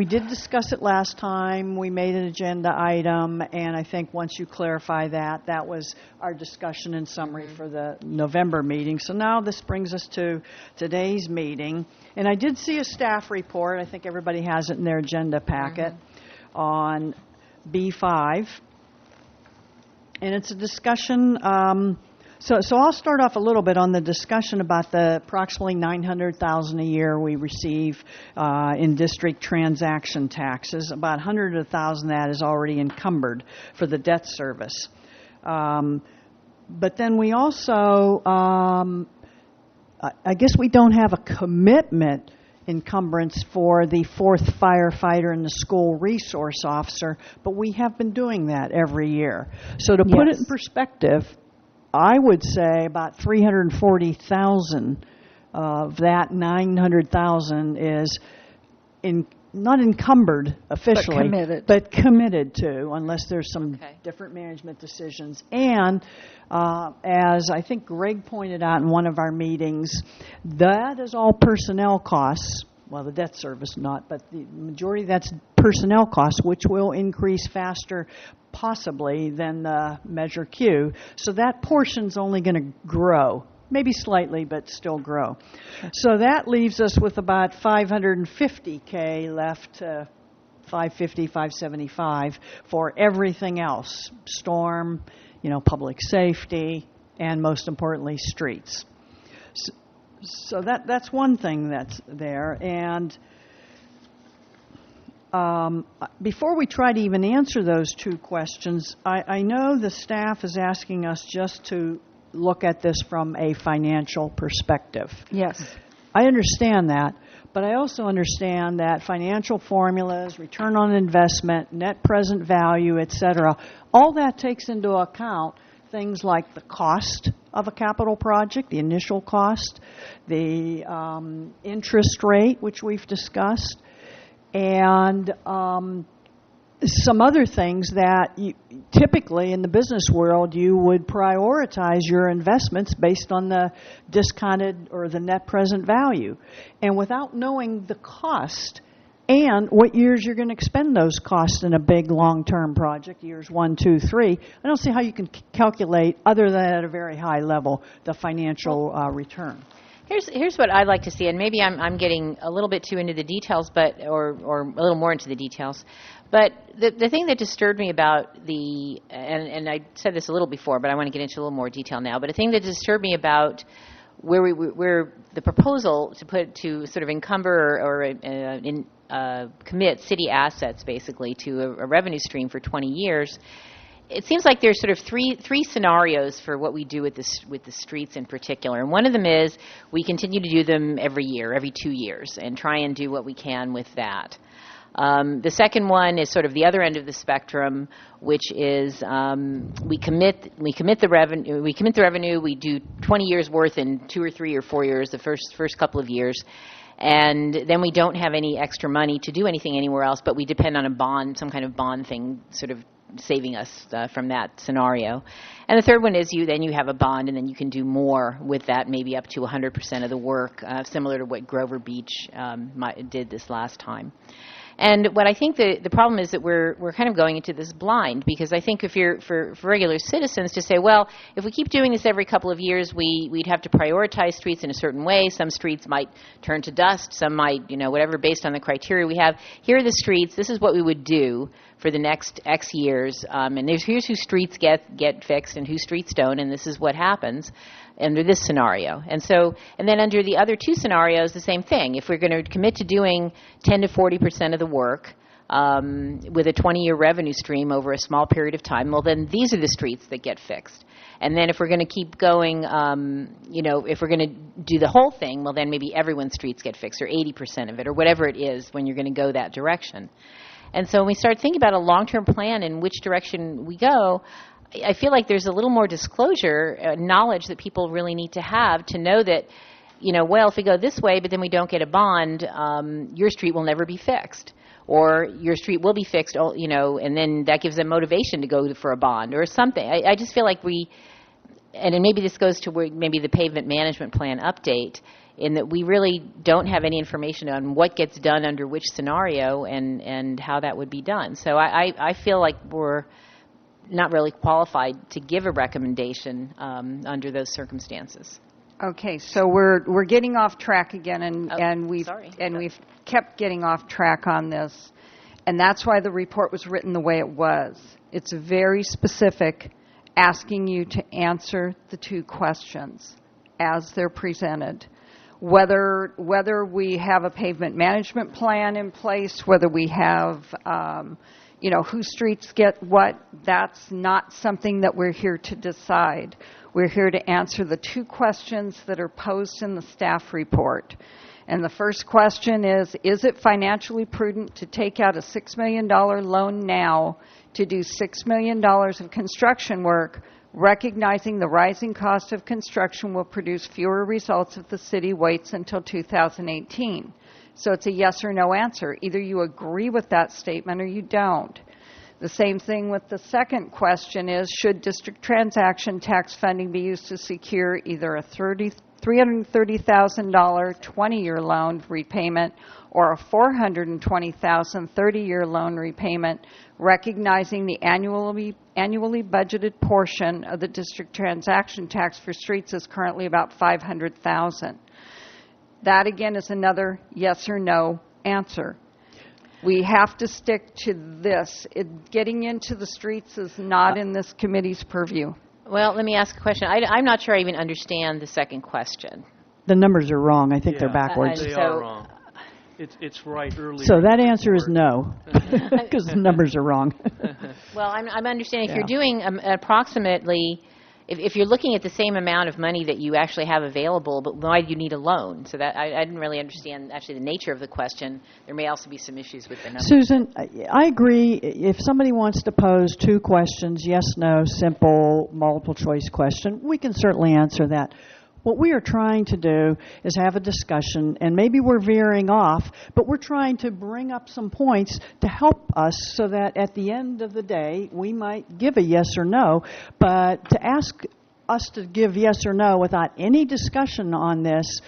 did discuss it last time. We made an agenda item, and I think once you clarify that, that was our discussion in summary for the November meeting. So now this brings us to today's meeting. And I did see a staff report. I think everybody has it in their agenda packet on B5. And it's a discussion. So I'll start off a little bit on the discussion about the approximately $900,000 a year we receive in district transaction taxes. About $100,000 of that is already encumbered for the debt service. But then we also, I guess we don't have a commitment encumbrance for the fourth firefighter and the school resource officer, but we have been doing that every year. So to put it in perspective, I would say about $340,000 of that $900,000 is not encumbered officially, but committed to, unless there's some different management decisions. And as I think Greg pointed out in one of our meetings, that is all personnel costs. Well, the debt service not, but the majority of that's personnel costs, which will increase faster possibly than the Measure Q. So that portion's only going to grow, maybe slightly, but still grow. So that leaves us with about $550K left, 550, 575 for everything else, storm, public safety, and most importantly, streets. So that's one thing that's there. And before we try to even answer those two questions, I know the staff is asking us just to look at this from a financial perspective. Yes. I understand that, but I also understand that financial formulas, return on investment, net present value, et cetera, all that takes into account things like the cost of a capital project, the initial cost, the interest rate, which we've discussed, and some other things that typically in the business world you would prioritize your investments based on the discounted or the net present value. And without knowing the cost and what years you're going to expend those costs in a big long-term project, years 1, 2, 3, I don't see how you can calculate, other than at a very high level, the financial return. Here's what I'd like to see, and maybe I'm getting a little bit too into the details, or a little more into the details. But the thing that disturbed me about and I said this a little before, but I want to get into a little more detail now. But the thing that disturbed me about where the proposal to sort of encumber or commit city assets basically to a revenue stream for 20 years. It seems like there's sort of three scenarios for what we do with the streets in particular. And one of them is we continue to do them every year, every 2 years, and try and do what we can with that. The second one is sort of the other end of the spectrum, which is we commit the revenue. We do 20 years worth in 2 or 3 or 4 years, the first couple of years, and then we don't have any extra money to do anything anywhere else, but we depend on a bond, some kind of bond thing, sort of saving us from that scenario. And the third one is you have a bond, and then you can do more with that, maybe up to 100% of the work, similar to what Grover Beach did this last time. And what I think the problem is that we're kind of going into this blind, because I think if you're for regular citizens to say, well, if we keep doing this every couple of years, we'd have to prioritize streets in a certain way. Some streets might turn to dust, some might, whatever, based on the criteria we have. Here are the streets. This is what we would do for the next X years, and here's whose streets get fixed and whose streets don't, and this is what happens under this scenario. And then under the other two scenarios, the same thing. If we're going to commit to doing 10 to 40% of the work with a 20-year revenue stream over a small period of time, well, then these are the streets that get fixed. And then if we're going to keep going, if we're going to do the whole thing, well, then maybe everyone's streets get fixed, or 80% of it, or whatever it is when you're going to go that direction. And so when we start thinking about a long-term plan and which direction we go, I feel like there's a little more disclosure, knowledge that people really need to have to know that, well, if we go this way, but then we don't get a bond, your street will never be fixed. Or your street will be fixed, and then that gives them motivation to go for a bond or something. I just feel like and maybe this goes to maybe the pavement management plan update, in that we really don't have any information on what gets done under which scenario and how that would be done. So I feel like we're not really qualified to give a recommendation under those circumstances. Okay, so we're getting off track again, and we've kept getting off track on this, and that's why the report was written the way it was. It's very specific, asking you to answer the two questions as they're presented. Whether we have a pavement management plan in place, whether we have whose streets get what, that's not something that we're here to decide. We're here to answer the two questions that are posed in the staff report. And the first question is it financially prudent to take out a $6 million loan now to do $6 million of construction work, recognizing the rising cost of construction will produce fewer results if the city waits until 2018? So it's a yes or no answer. Either you agree with that statement or you don't. The same thing with the second question is, should district transaction tax funding be used to secure either a $330,000 20-year loan repayment or a $420,000 30-year loan repayment, recognizing the annually budgeted portion of the district transaction tax for streets is currently about $500,000. That, again, is another yes or no answer. We have to stick to this. Getting into the streets is not in this committee's purview. Well, let me ask a question. I'm not sure I even understand the second question. The numbers are wrong. I think they're backwards. They are wrong. It's right earlier. So that answer is no, because the numbers are wrong. Well, I'm understanding if you're doing approximately, if you're looking at the same amount of money that you actually have available, but why do you need a loan? So that I didn't really understand actually the nature of the question. There may also be some issues with the numbers. Susan, I agree. If somebody wants to pose two questions, yes, no, simple, multiple choice question, we can certainly answer that. What we are trying to do is have a discussion, and maybe we're veering off, but we're trying to bring up some points to help us so that at the end of the day, we might give a yes or no. But to ask us to give yes or no without any discussion on this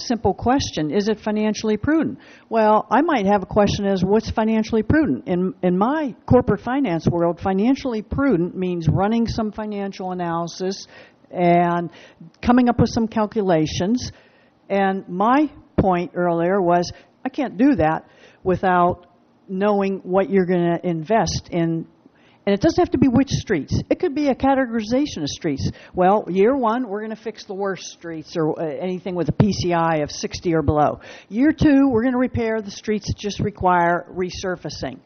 simple question, is it financially prudent? Well, I might have a question as, what's financially prudent? In my corporate finance world, financially prudent means running some financial analysis and coming up with some calculations. And my point earlier was, I can't do that without knowing what you're going to invest in And it doesn't have to be which streets. It could be a categorization of streets. Well, year one, we're going to fix the worst streets or anything with a PCI of 60 or below. Year two, we're going to repair the streets that just require resurfacing.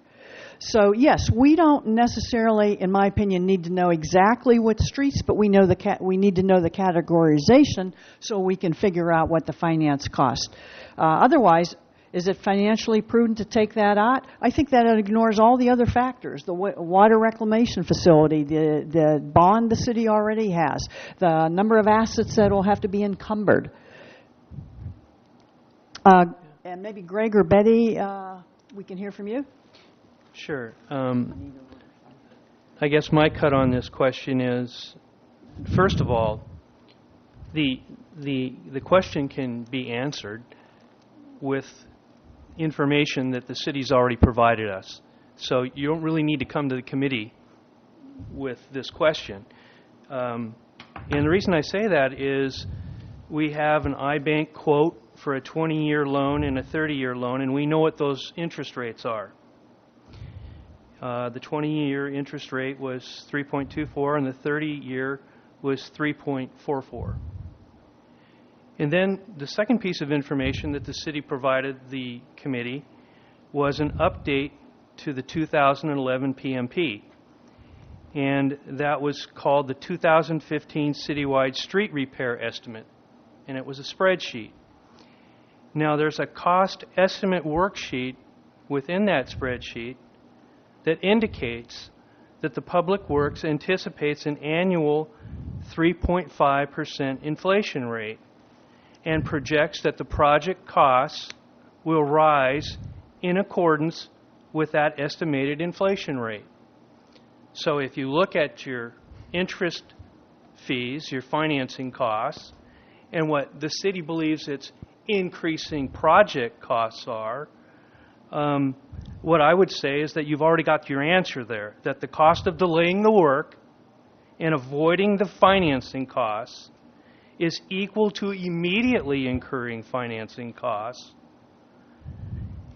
So, yes, we don't necessarily, in my opinion, need to know exactly what streets, but we know we need to know the categorization so we can figure out what the finance cost. Otherwise, is it financially prudent to take that out? I think that ignores all the other factors. The water reclamation facility, the bond the city already has, the number of assets that will have to be encumbered. And maybe Greg or Betty, we can hear from you. Sure. I guess my cut on this question is, first of all, the question can be answered with information that the city's already provided us. So you don't really need to come to the committee with this question. And the reason I say that is we have an iBank quote for a 20-year loan and a 30-year loan, and we know what those interest rates are. The 20-year interest rate was 3.24, and the 30-year was 3.44. And then the second piece of information that the city provided the committee was an update to the 2011 PMP. And that was called the 2015 Citywide Street Repair Estimate. And it was a spreadsheet. Now there's a cost estimate worksheet within that spreadsheet that indicates that the Public Works anticipates an annual 3.5% inflation rate, and projects that the project costs will rise in accordance with that estimated inflation rate. So if you look at your interest fees, your financing costs, and what the city believes its increasing project costs are, what I would say is that you've already got your answer there, that the cost of delaying the work and avoiding the financing costs is equal to immediately incurring financing costs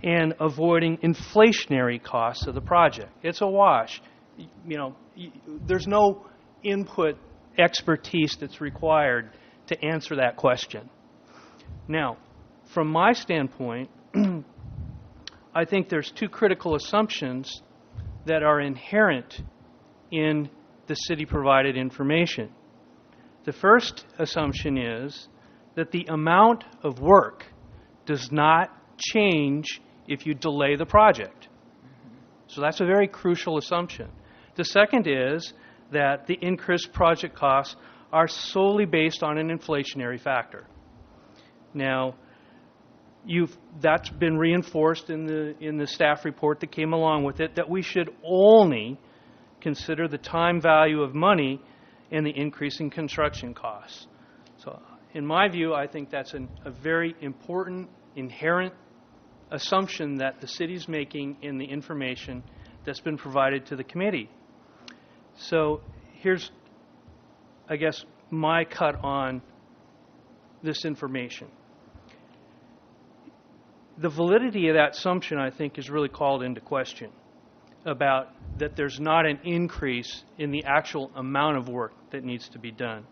and avoiding inflationary costs of the project. It's a wash. There's no input expertise that's required to answer that question. Now, from my standpoint, I think there's two critical assumptions that are inherent in the city-provided information. The first assumption is that the amount of work does not change if you delay the project. So that's a very crucial assumption. The second is that the increased project costs are solely based on an inflationary factor. Now, that's been reinforced in the staff report that came along with it, that we should only consider the time value of money and the increase in construction costs. So in my view, I think that's a very important, inherent assumption that the city's making in the information that's been provided to the committee. So here's, I guess, my cut on this information. The validity of that assumption, I think, is really called into question, about that there's not an increase in the actual amount of work that needs to be done.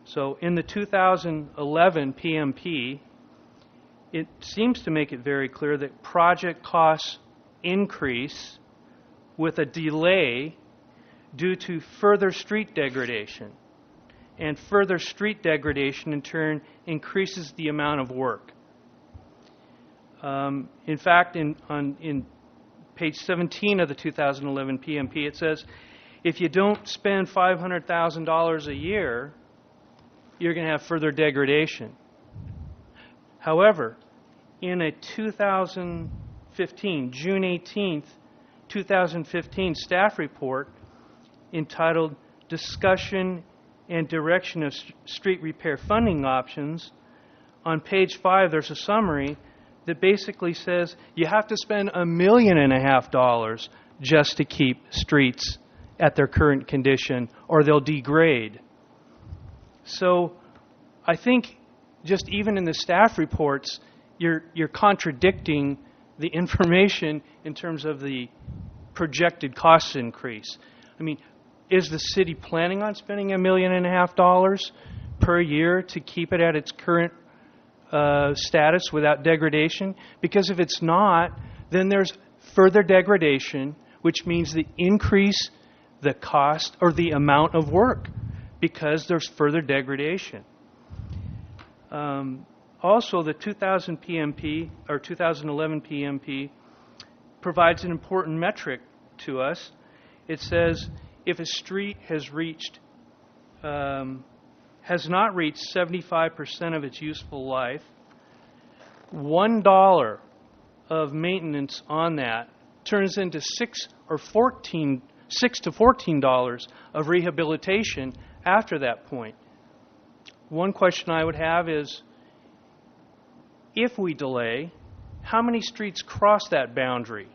So in the 2011 PMP, it seems to make it very clear that project costs increase with a delay due to further street degradation. And further street degradation, in turn, increases the amount of work. In fact, in page 17 of the 2011 PMP, it says, if you don't spend $500,000 a year, you're going to have further degradation. However, in a 2015, June 18th, 2015 staff report entitled Discussion and Direction of Street Repair Funding Options, on page 5 there's a summary that basically says you have to spend $1.5 million just to keep streets at their current condition, or they'll degrade. So I think just even in the staff reports, you're contradicting the information in terms of the projected cost increase. I mean, is the city planning on spending $1.5 million per year to keep it at its current status without degradation? Because if it's not, then there's further degradation, which means the increase the cost or the amount of work because there's further degradation. Also, the 2000 PMP or 2011 PMP provides an important metric to us. It says if a street has not reached 75% of its useful life, $1 of maintenance on that turns into $6 to $14 of rehabilitation after that point. One question I would have is, if we delay, how many streets cross that boundary?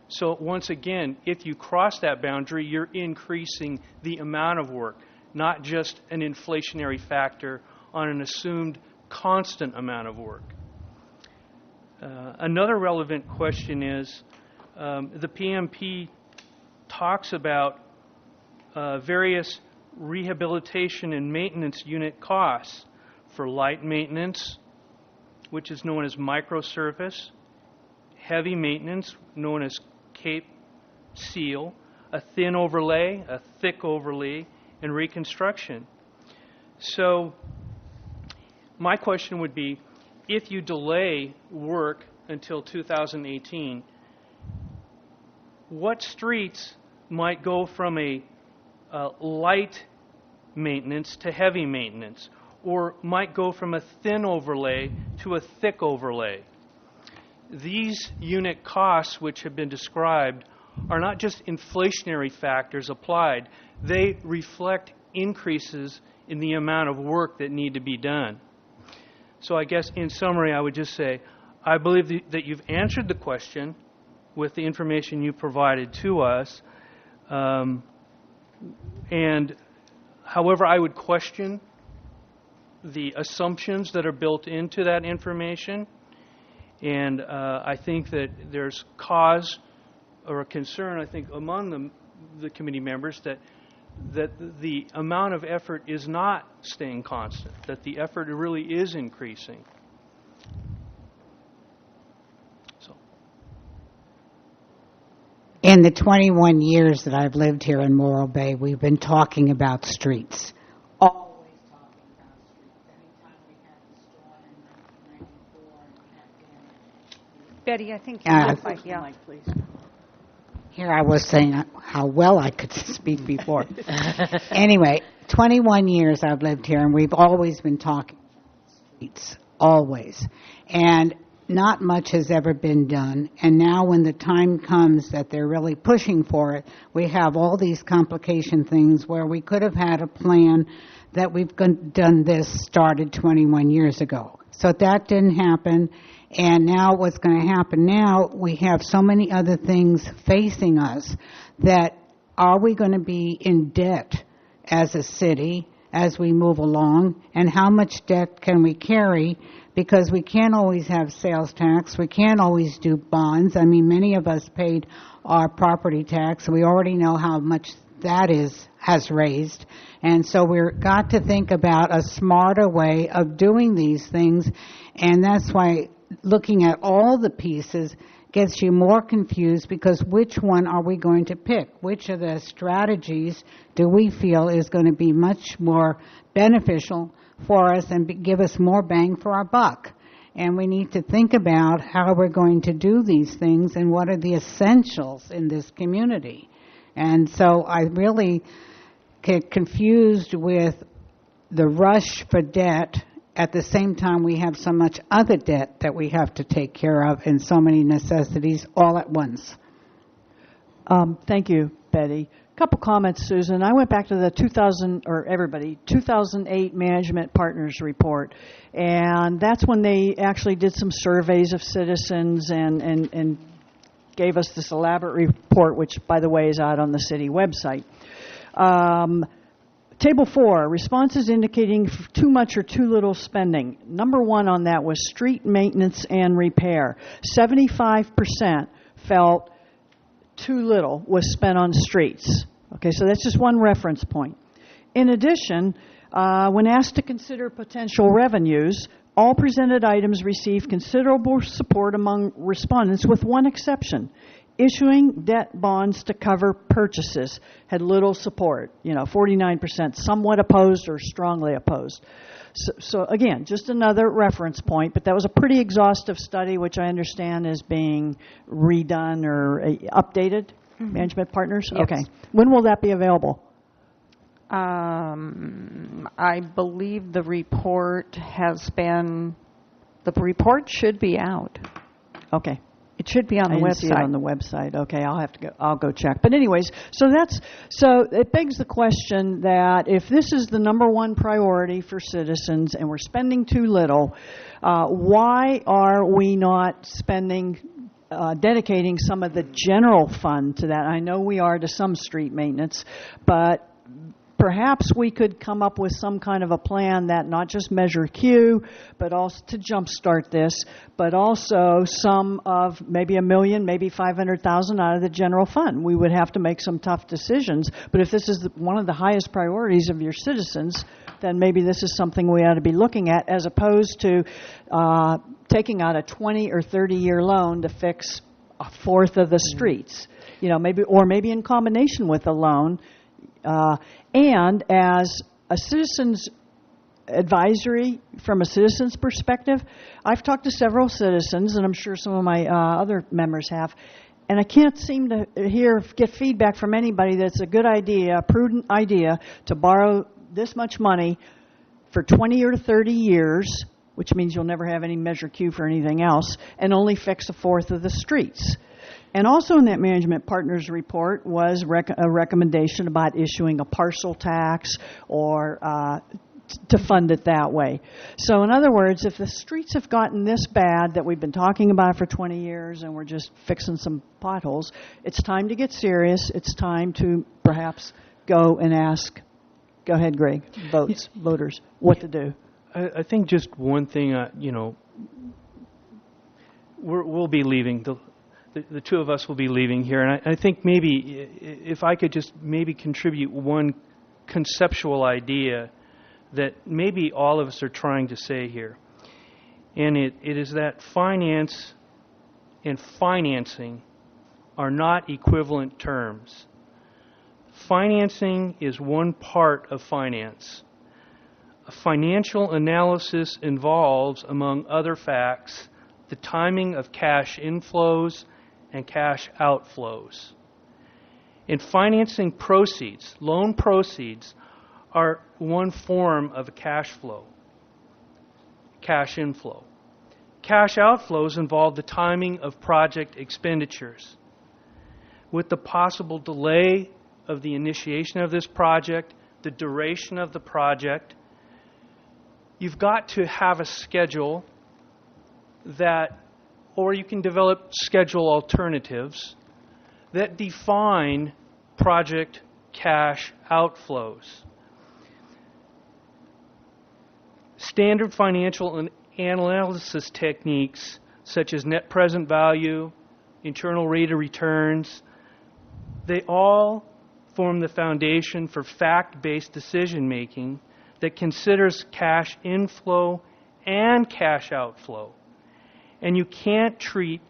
So once again, if you cross that boundary, you're increasing the amount of work, not just an inflationary factor on an assumed constant amount of work. Another relevant question is, the PMP talks about various rehabilitation and maintenance unit costs for light maintenance, which is known as microsurface, heavy maintenance, known as cape seal, a thin overlay, a thick overlay, and reconstruction. So my question would be, if you delay work until 2018, what streets might go from a light maintenance to heavy maintenance, or might go from a thin overlay to a thick overlay? These unit costs which have been described are not just inflationary factors applied. They reflect increases in the amount of work that need to be done. So I guess in summary, I would just say, I believe that you've answered the question with the information you provided to us. And however, I would question the assumptions that are built into that information. And I think that there's cause or a concern, I think, among the committee members that the amount of effort is not staying constant, that the effort really is increasing. So, In the 21 years that I've lived here in Morro Bay, we've been talking about streets. Always talking about streets. Anytime we had the storm in 1994 and we had damage. Betty, I think Yeah, you look like, yeah. Mike, please. Here I was saying how well I could speak before. Anyway, 21 years I've lived here, and we've always been talking about streets, always. And not much has ever been done. And now when the time comes that they're really pushing for it, we have all these complication things where we could have had a plan that we've done this started 21 years ago. So that didn't happen. And now what's going to happen now, we have so many other things facing us that are we going to be in debt as a city as we move along? And how much debt can we carry? Because we can't always have sales tax. We can't always do bonds. I mean, many of us paid our property tax. We already know how much that has raised. And so we've got to think about a smarter way of doing these things. And that's why looking at all the pieces gets you more confused, because which one are we going to pick? Which of the strategies do we feel is going to be much more beneficial for us and give us more bang for our buck? And we need to think about how we're going to do these things and what are the essentials in this community. And so I really get confused with the rush for debt. At the same time, we have so much other debt that we have to take care of and so many necessities all at once. Thank you, Betty. A couple comments, Susan. I went back to the 2008 Management Partners Report, and that's when they actually did some surveys of citizens and gave us this elaborate report, which, by the way, is out on the city website. Table 4, responses indicating too much or too little spending. Number 1 on that was street maintenance and repair. 75% felt too little was spent on streets. Okay, so that's just one reference point. In addition, when asked to consider potential revenues, all presented items received considerable support among respondents, with one exception. Issuing debt bonds to cover purchases had little support, 49%, somewhat opposed or strongly opposed. So again, just another reference point, but that was a pretty exhaustive study, which I understand is being redone or updated. Management Partners? Yes. Okay. When will that be available? I believe the report should be out. Okay. It should be on the I didn't see it website. on the website. Okay, I'll go check. But anyways, so it begs the question that if this is the number one priority for citizens and we're spending too little, why are we not dedicating some of the general fund to that? I know we are to some street maintenance, but perhaps we could come up with some kind of a plan that not just Measure Q, but also to jumpstart this, but also some of maybe $1 million, maybe $500,000 out of the general fund. We would have to make some tough decisions, but if this is one of the highest priorities of your citizens, then maybe this is something we ought to be looking at, as opposed to taking out a 20 or 30-year loan to fix a fourth of the streets. Maybe in combination with a loan. And as a citizen's advisory, from a citizen's perspective, I've talked to several citizens, and I'm sure some of my other members have, and I can't seem to get feedback from anybody that it's a good idea, a prudent idea, to borrow this much money for 20 or 30 years, which means you'll never have any Measure Q for anything else, and only fix a fourth of the streets. And also in that Management Partners report was a recommendation about issuing a parcel tax or to fund it that way. So in other words, if the streets have gotten this bad that we've been talking about for 20 years and we're just fixing some potholes, it's time to get serious. It's time to perhaps go and ask, go ahead, Greg, voters, what to do. I think just one thing, we'll be leaving. The two of us will be leaving here, and I think maybe if I could just maybe contribute one conceptual idea that maybe all of us are trying to say here. And it is that finance and financing are not equivalent terms. Financing is one part of finance. A financial analysis involves, among other facts, the timing of cash inflows and cash outflows. And financing proceeds, loan proceeds, are one form of a cash flow, cash inflow. Cash outflows involve the timing of project expenditures. With the possible delay of the initiation of this project, the duration of the project, you've got to have a schedule or you can develop schedule alternatives that define project cash outflows. Standard financial analysis techniques such as net present value, internal rate of returns, they all form the foundation for fact-based decision making that considers cash inflow and cash outflow. And you can't treat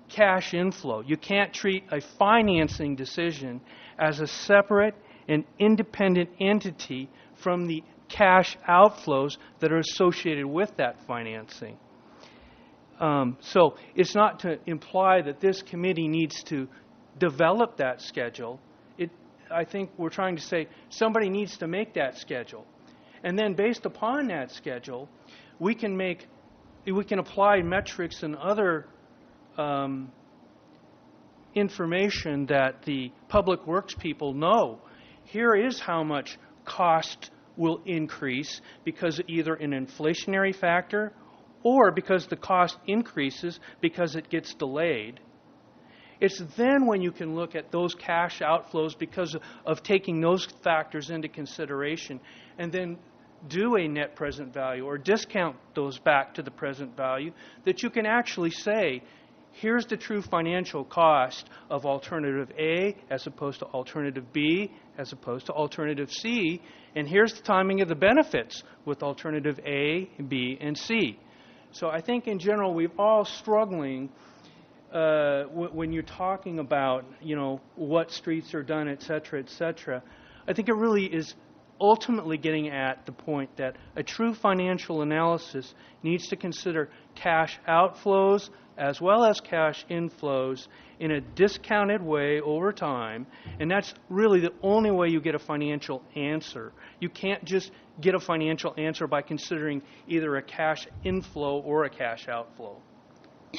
cash inflow, you can't treat a financing decision as a separate and independent entity from the cash outflows that are associated with that financing. So it's not to imply that this committee needs to develop that schedule. I think we're trying to say somebody needs to make that schedule. And then based upon that schedule, we can apply metrics and other information that the public works people know. Here is how much cost will increase because either an inflationary factor or because the cost increases because it gets delayed. It's then when you can look at those cash outflows because of taking those factors into consideration and then do a net present value or discount those back to the present value that you can actually say, here's the true financial cost of alternative A as opposed to alternative B as opposed to alternative C, and here's the timing of the benefits with alternative A, B, and C. So I think in general we're all struggling when you're talking about, what streets are done, et cetera, et cetera. I think it really is ultimately getting at the point that a true financial analysis needs to consider cash outflows as well as cash inflows in a discounted way over time, and that's really the only way you get a financial answer. You can't just get a financial answer by considering either a cash inflow or a cash outflow.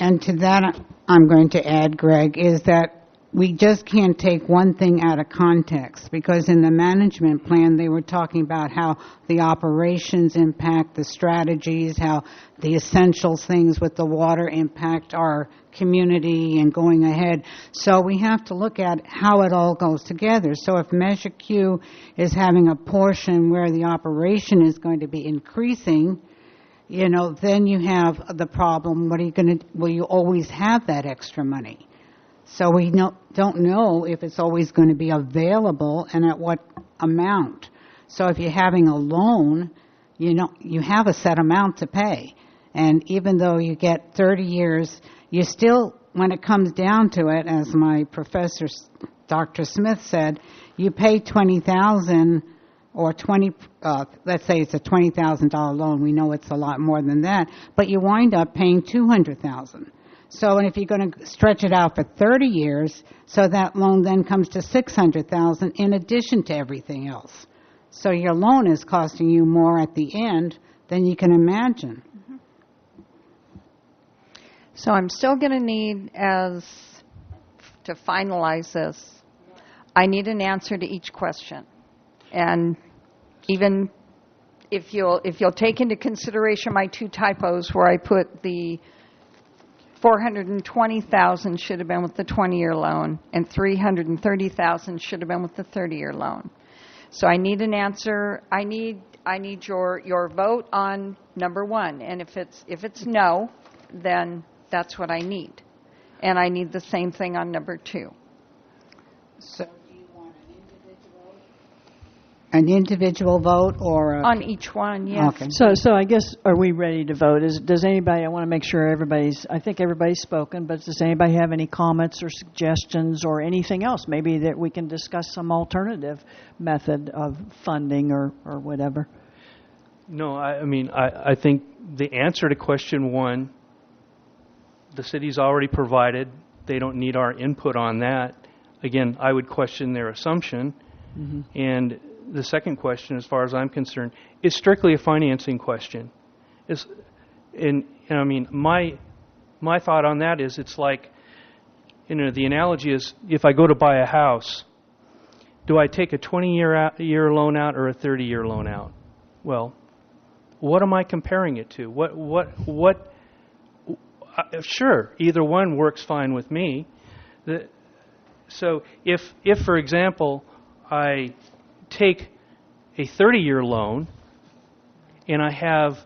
And to that, I'm going to add, Greg, is that we just can't take one thing out of context, because in the management plan they were talking about how the operations impact the strategies, how the essential things with the water impact our community and going ahead. So we have to look at how it all goes together. So if Measure Q is having a portion where the operation is going to be increasing, then you have the problem, will you always have that extra money? So we don't know if it's always going to be available and at what amount. So if you're having a loan, you have a set amount to pay. And even though you get 30 years, you still, when it comes down to it, as my professor, Dr. Smith said, you pay $20,000 or let's say it's a $20,000 loan. We know it's a lot more than that, but you wind up paying $200,000. So, and if you're going to stretch it out for 30 years, so that loan then comes to $600,000 in addition to everything else. So your loan is costing you more at the end than you can imagine. Mm-hmm. So I'm still going to need, to finalize this, I need an answer to each question. And even if you'll take into consideration my two typos where I put the $420,000 should have been with the 20-year loan, and $330,000 should have been with the 30-year loan. So I need an answer. I need your vote on number one, and if it's no, then that's what I need, and I need the same thing on number two. So do you want an individual vote or on each one? Yes. Okay. So I guess, are we ready to vote? Does anybody, I want to make sure I think everybody's spoken, but does anybody have any comments or suggestions or anything else? Maybe that we can discuss some alternative method of funding or whatever. No, I think the answer to question one, the city's already provided. They don't need our input on that. Again, I would question their assumption. Mm-hmm. And the second question, as far as I'm concerned, is strictly a financing question. My thought on that is it's like, the analogy is if I go to buy a house, do I take a 20-year loan out or a 30-year loan out? Well, what am I comparing it to? Sure, either one works fine with me. So if for example, I take a 30-year loan and I have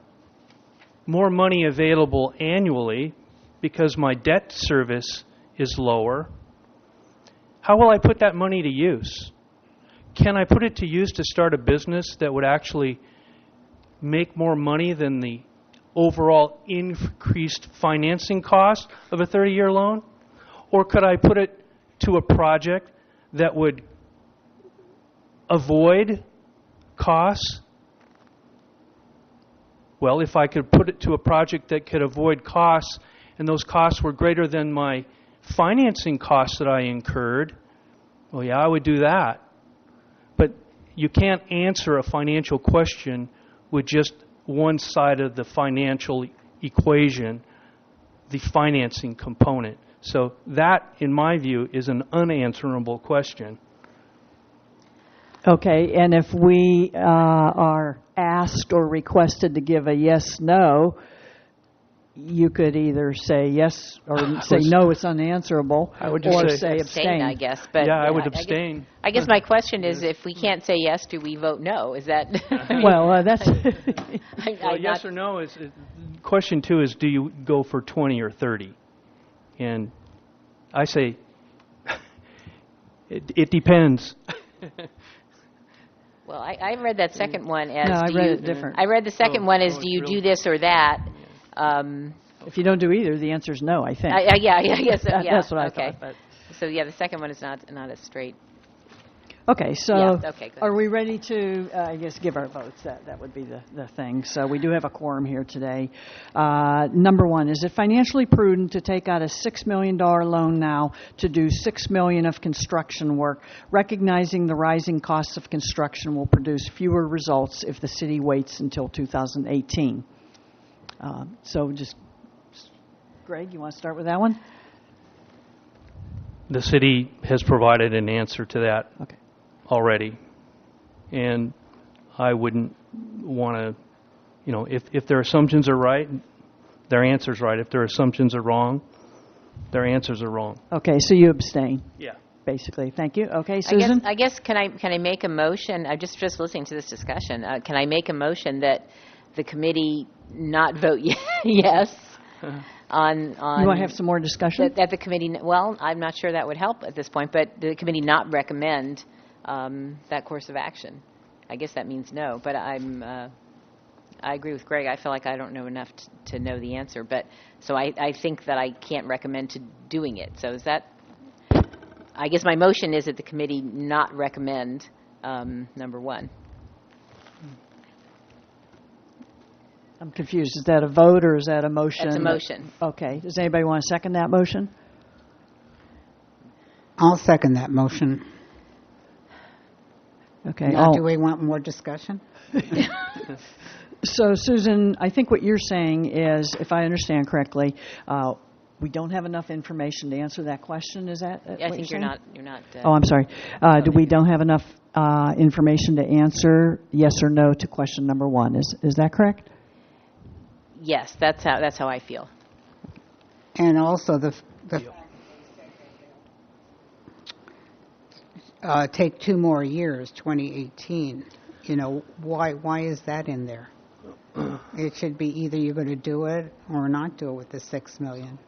more money available annually because my debt service is lower, how will I put that money to use? Can I put it to use to start a business that would actually make more money than the overall increased financing cost of a 30-year loan? Or could I put it to a project that would avoid costs? Well, if I could put it to a project that could avoid costs and those costs were greater than my financing costs that I incurred, well, yeah, I would do that. But you can't answer a financial question with just one side of the financial equation, the financing component. So that, in my view, is an unanswerable question. Okay, and if we are asked or requested to give a yes/no, you could either say yes or say no, it's unanserable, I would just or say abstain. I guess. But yeah, I would abstain. I guess my question is, if we can't say yes, do we vote no? Is that? Well, that's. Well, yes or no is question two is, do you go for 20 or 30? And I say, it depends. Well, I read that second one as. No, I do read you- it different. I read the second one as, oh, do you it's do really- this or that? If you don't do either, the answer is no, I think. Yeah, I guess, so, yeah. That's what I okay. thought. But. So, yeah, the second one is not as straight. Okay, so Yeah, okay, good. are we ready to, I guess, give our votes? That would be the thing. So we do have a quorum here today. Number one, is it financially prudent to take out a $6 million loan now to do $6 million of construction work, recognizing the rising costs of construction will produce fewer results if the city waits until 2018? So just, Greg, you want to start with that one? The city has provided an answer to that Okay. already. And I wouldn't want to, if their assumptions are right, their answer's right. If their assumptions are wrong, their answers are wrong. Okay, so you abstain, Yeah. basically. Thank you. Okay, Susan? I guess can I make a motion? I'm just listening to this discussion. Can I make a motion that the committee not vote yes on? You want to have some more discussion? That the committee, well, I'm not sure that would help at this point, but the committee not recommend that course of action. I guess that means no, but I agree with Greg. I feel like I don't know enough to know the answer, but so I think that I can't recommend to doing it. So is that, I guess my motion is that the committee not recommend number one. I'm confused. Is that a vote or is that a motion? That's a motion. Okay. Does anybody want to second that motion? I'll second that motion. Okay. Now, do we want more discussion? So, Susan, I think what you're saying is, if I understand correctly, we don't have enough information to answer that question. Is that what I think you're you're saying? not. Oh, I'm sorry. Do we don't have enough information to answer yes or no to question number one? Is that correct? Yes, that's how I feel. And also take 2 more years, 2018. Why is that in there? It should be either you're going to do it or not do it with the $6 million.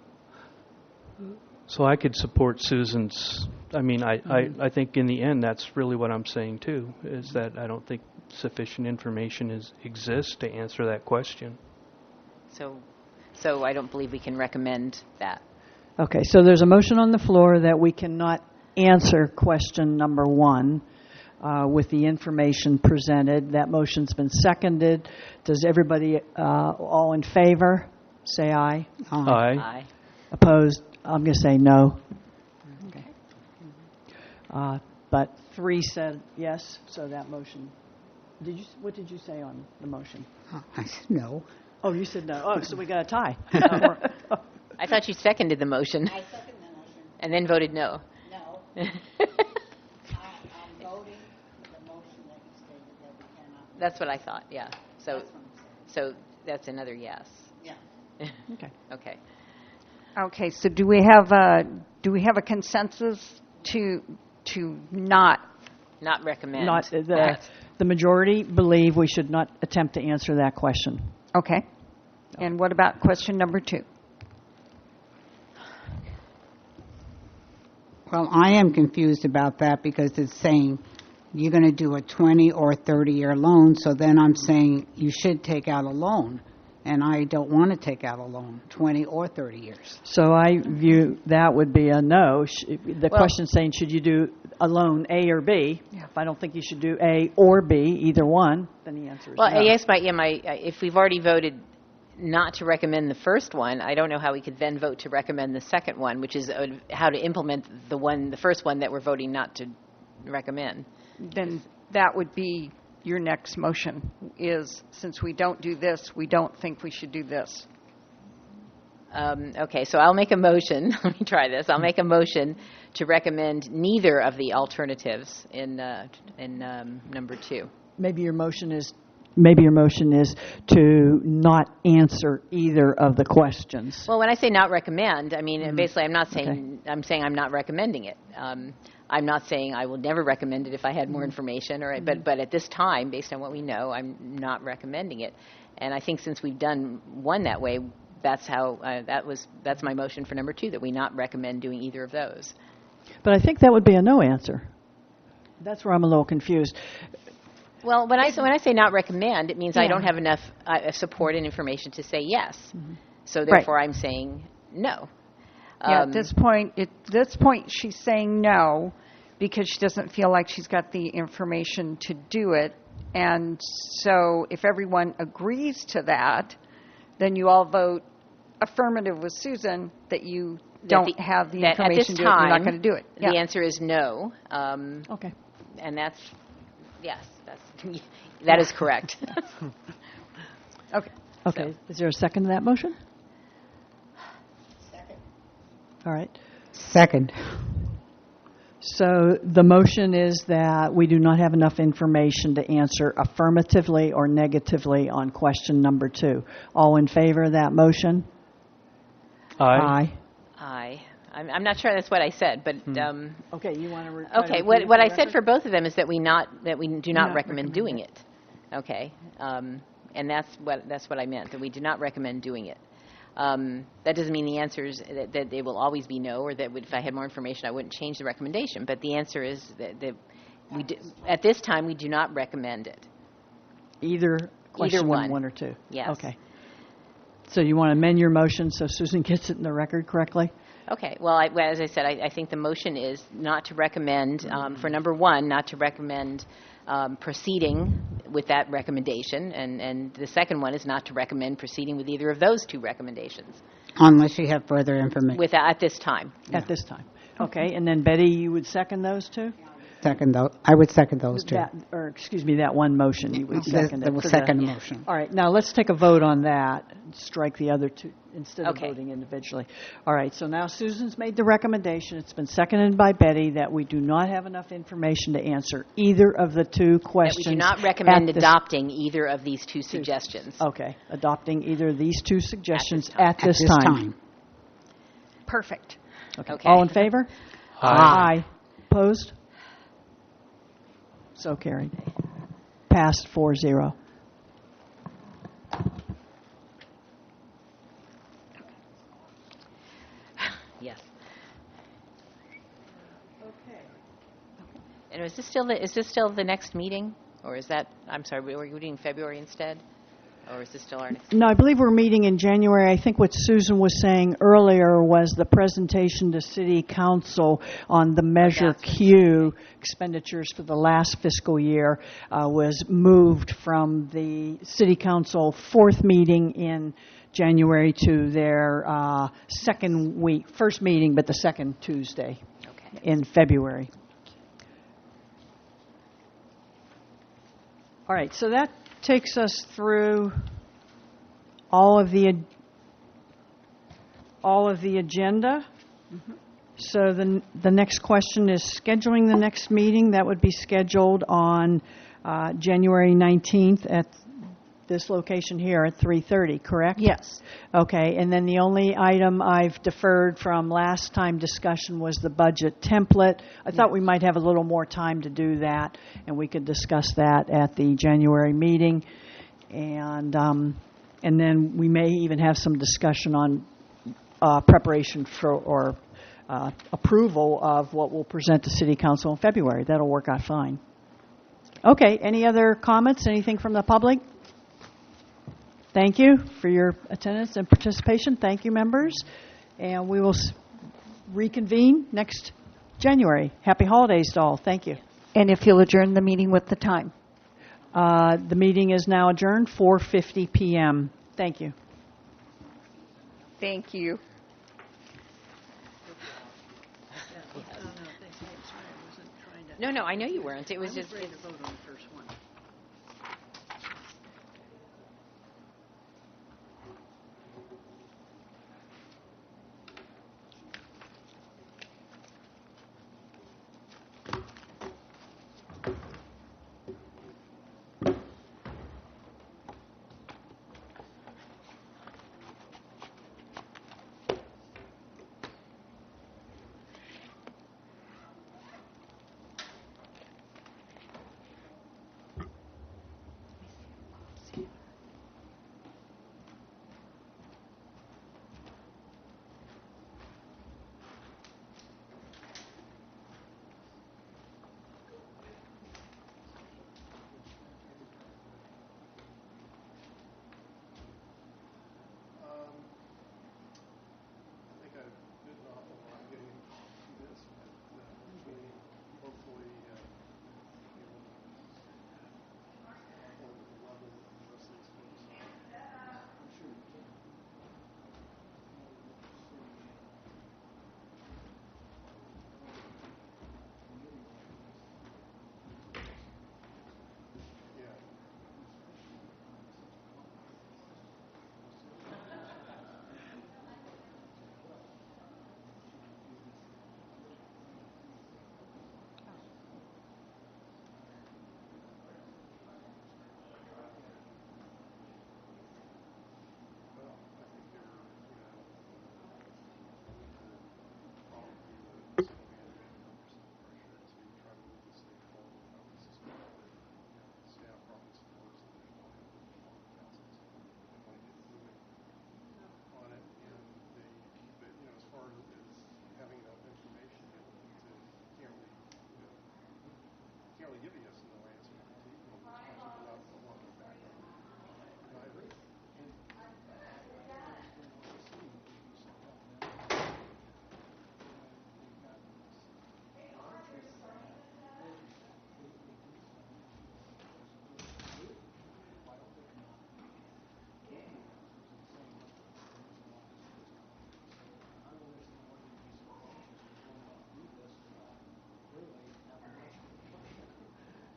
So I could support Susan's, I think in the end, that's really what I'm saying too, is that I don't think sufficient information exists to answer that question. So I don't believe we can recommend that. Okay. So there's a motion on the floor that we cannot answer question number one with the information presented. That motion's been seconded. Does everybody, all in favor, say aye? Aye. Aye. Opposed? I'm going to say no. Okay. But 3 said yes, so that motion. What did you say on the motion? I said no. Oh, you said no. Oh, so we got a tie. I thought you seconded the motion. I second the motion. And then voted no. No. I'm voting the motion that you stated that we cannot. That's what I thought, yeah. So that's another yes. Yeah. Okay. Okay. Okay, so do we have a consensus to not? Not recommend. Not that. the majority believe we should not attempt to answer that question. Okay. And what about question number 2? Well, I am confused about that because it's saying you're going to do a 20 or 30-year loan, so then I'm saying you should take out a loan, and I don't want to take out a loan, 20 or 30 years. So I view that would be a no. The question's saying, should you do a loan A or B? Yeah. If I don't think you should do A or B, either one, then the answer is Well, no. I guess if we've already voted not to recommend the first one, I don't know how we could then vote to recommend the second one, which is how to implement the first one that we're voting not to recommend. Then that would be your next motion, is since we don't do this, we don't think we should do this. Okay, so I'll make a motion. Let me try this. I'll make a motion to recommend neither of the alternatives in number 2. Maybe your motion is to not answer either of the questions. Well, when I say not recommend, I mean basically I'm not saying Okay. I'm saying I'm not recommending it. I'm not saying I will never recommend it if I had more information. But at this time, based on what we know, I'm not recommending it. And I think since we've done one that way, that's how, that's my motion for number 2, that we not recommend doing either of those. But I think that would be a no answer. That's where I'm a little confused. Well, when I say not recommend, it means I Yeah. don't have enough support and information to say yes. So Right. therefore, I'm saying no. Yeah, at this point, she's saying no because she doesn't feel like she's got the information to do it. And so if everyone agrees to that, then you all vote affirmative with Susan that you don't have the that at this information to do it, you're not time, going to do it. The answer is no. Okay. And that's, yes, that is correct. Okay. Okay. Is there a second to that motion? Second. All right. Second. So the motion is that we do not have enough information to answer affirmatively or negatively on question number 2. All in favor of that motion? Aye. Aye. I'm not sure that's what I said, but Okay, you want to okay. What I said for both of them is that we do not Not recommend doing recommend it. Okay, and that's what I meant, that we do not recommend doing it. That doesn't mean the answer is that they will always be no, or that if I had more information I wouldn't change the recommendation. But the answer is that we do, at this time we do not recommend it. Either question one. number 1 or 2? Yes. Okay. So you want to amend your motion so Susan gets it in the record correctly? Okay. Well, as I said, I think the motion is not to recommend, for number 1, not to recommend proceeding with that recommendation, and the second one is not to recommend proceeding with either of those 2 recommendations Unless you have further information. at this time. At this time. Okay, and then Betty, you would second those 2? I would second those two. That one motion, you would second it. The for second motion. All right, now let's take a vote on that, strike the other 2 instead of Okay. voting individually. All right, so now Susan's made the recommendation, it's been seconded by Betty, that we do not have enough information to answer either of the 2 That questions. we do not recommend at this- adopting either of these 2 suggestions. Okay, adopting either of these 2 suggestions time. at this At this time. Perfect. Okay. All in favor? Aye. Opposed? So carried. Passed 4-0. Yes. Okay. And is this still the next meeting, or is that? I'm sorry, were you doing February instead, or is this still our next? No, I believe we're meeting in January. I think what Susan was saying earlier was the presentation to City Council on the Measure Q expenditures for the last fiscal year was moved from the City Council 4th meeting in January to their first meeting, but the second Tuesday Okay. in February. All right, so that takes us through all of the agenda. So the next question is scheduling the next meeting. That would be scheduled on January 19th at this location here at 3:30, correct? Yes. Okay, and then the only item I've deferred from last time discussion was the budget template. I thought we might have a little more time to do that, and we could discuss that at the January meeting. And then we may even have some discussion on preparation for or approval of what we'll present to City Council in February. That'll work out fine. Okay, any other comments, anything from the public? Thank you for your attendance and participation. Thank you, members. And we will reconvene next January. Happy holidays to all. Thank you. And if you'll adjourn the meeting with the time. The meeting is now adjourned, 4:50 p.m. Thank you. Thank you. No, I know you weren't. It was just. really giving us no answer to even those questions without walking back on it. No, I agree.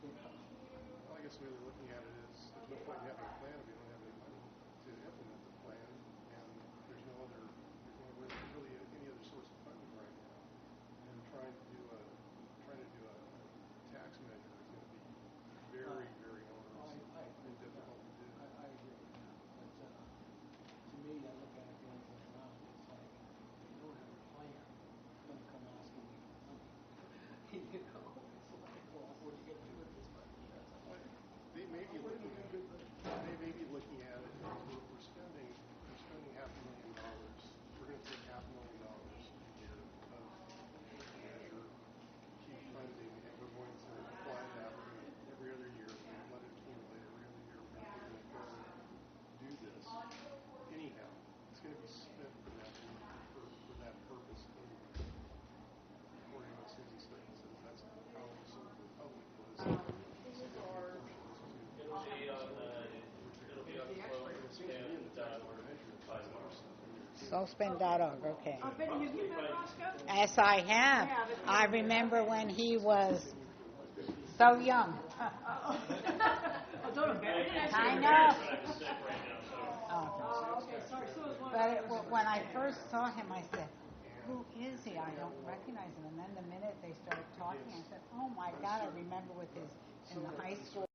Well, I guess the way they're looking at it is there's no point in having a plan if you don't have any money to implement the plan, and there's no really any other source of funding right now. And trying to do a tax measure is going to be very, very onerous and difficult to do. I agree with that, but to me, I look at it the other way around. It's like, if you don't have a plan, you're gonna come asking me for money. You know, it's like, well, what are you gonna do with this money? They may be looking at it. They may be looking at it. We're spending $500,000. We're going to take $500,000 a year of measure, keep funding, and we're going to apply that every other year. We let it accumulate every other year. We're going to go do this anyhow. It's going to be spent for that purpose anyway. According to what Susie Slayton says, that's how we sold the public was. It'll be on float and Soulspin.org, okay. Betty, have you met Roscoe? Yes, I have. I remember when he was so young. I know. Oh, okay, sorry, so is one But when I first saw him, I said, who is he? I don't recognize him. And then the minute they started talking, I said, oh my God, I remember with his, in the high school.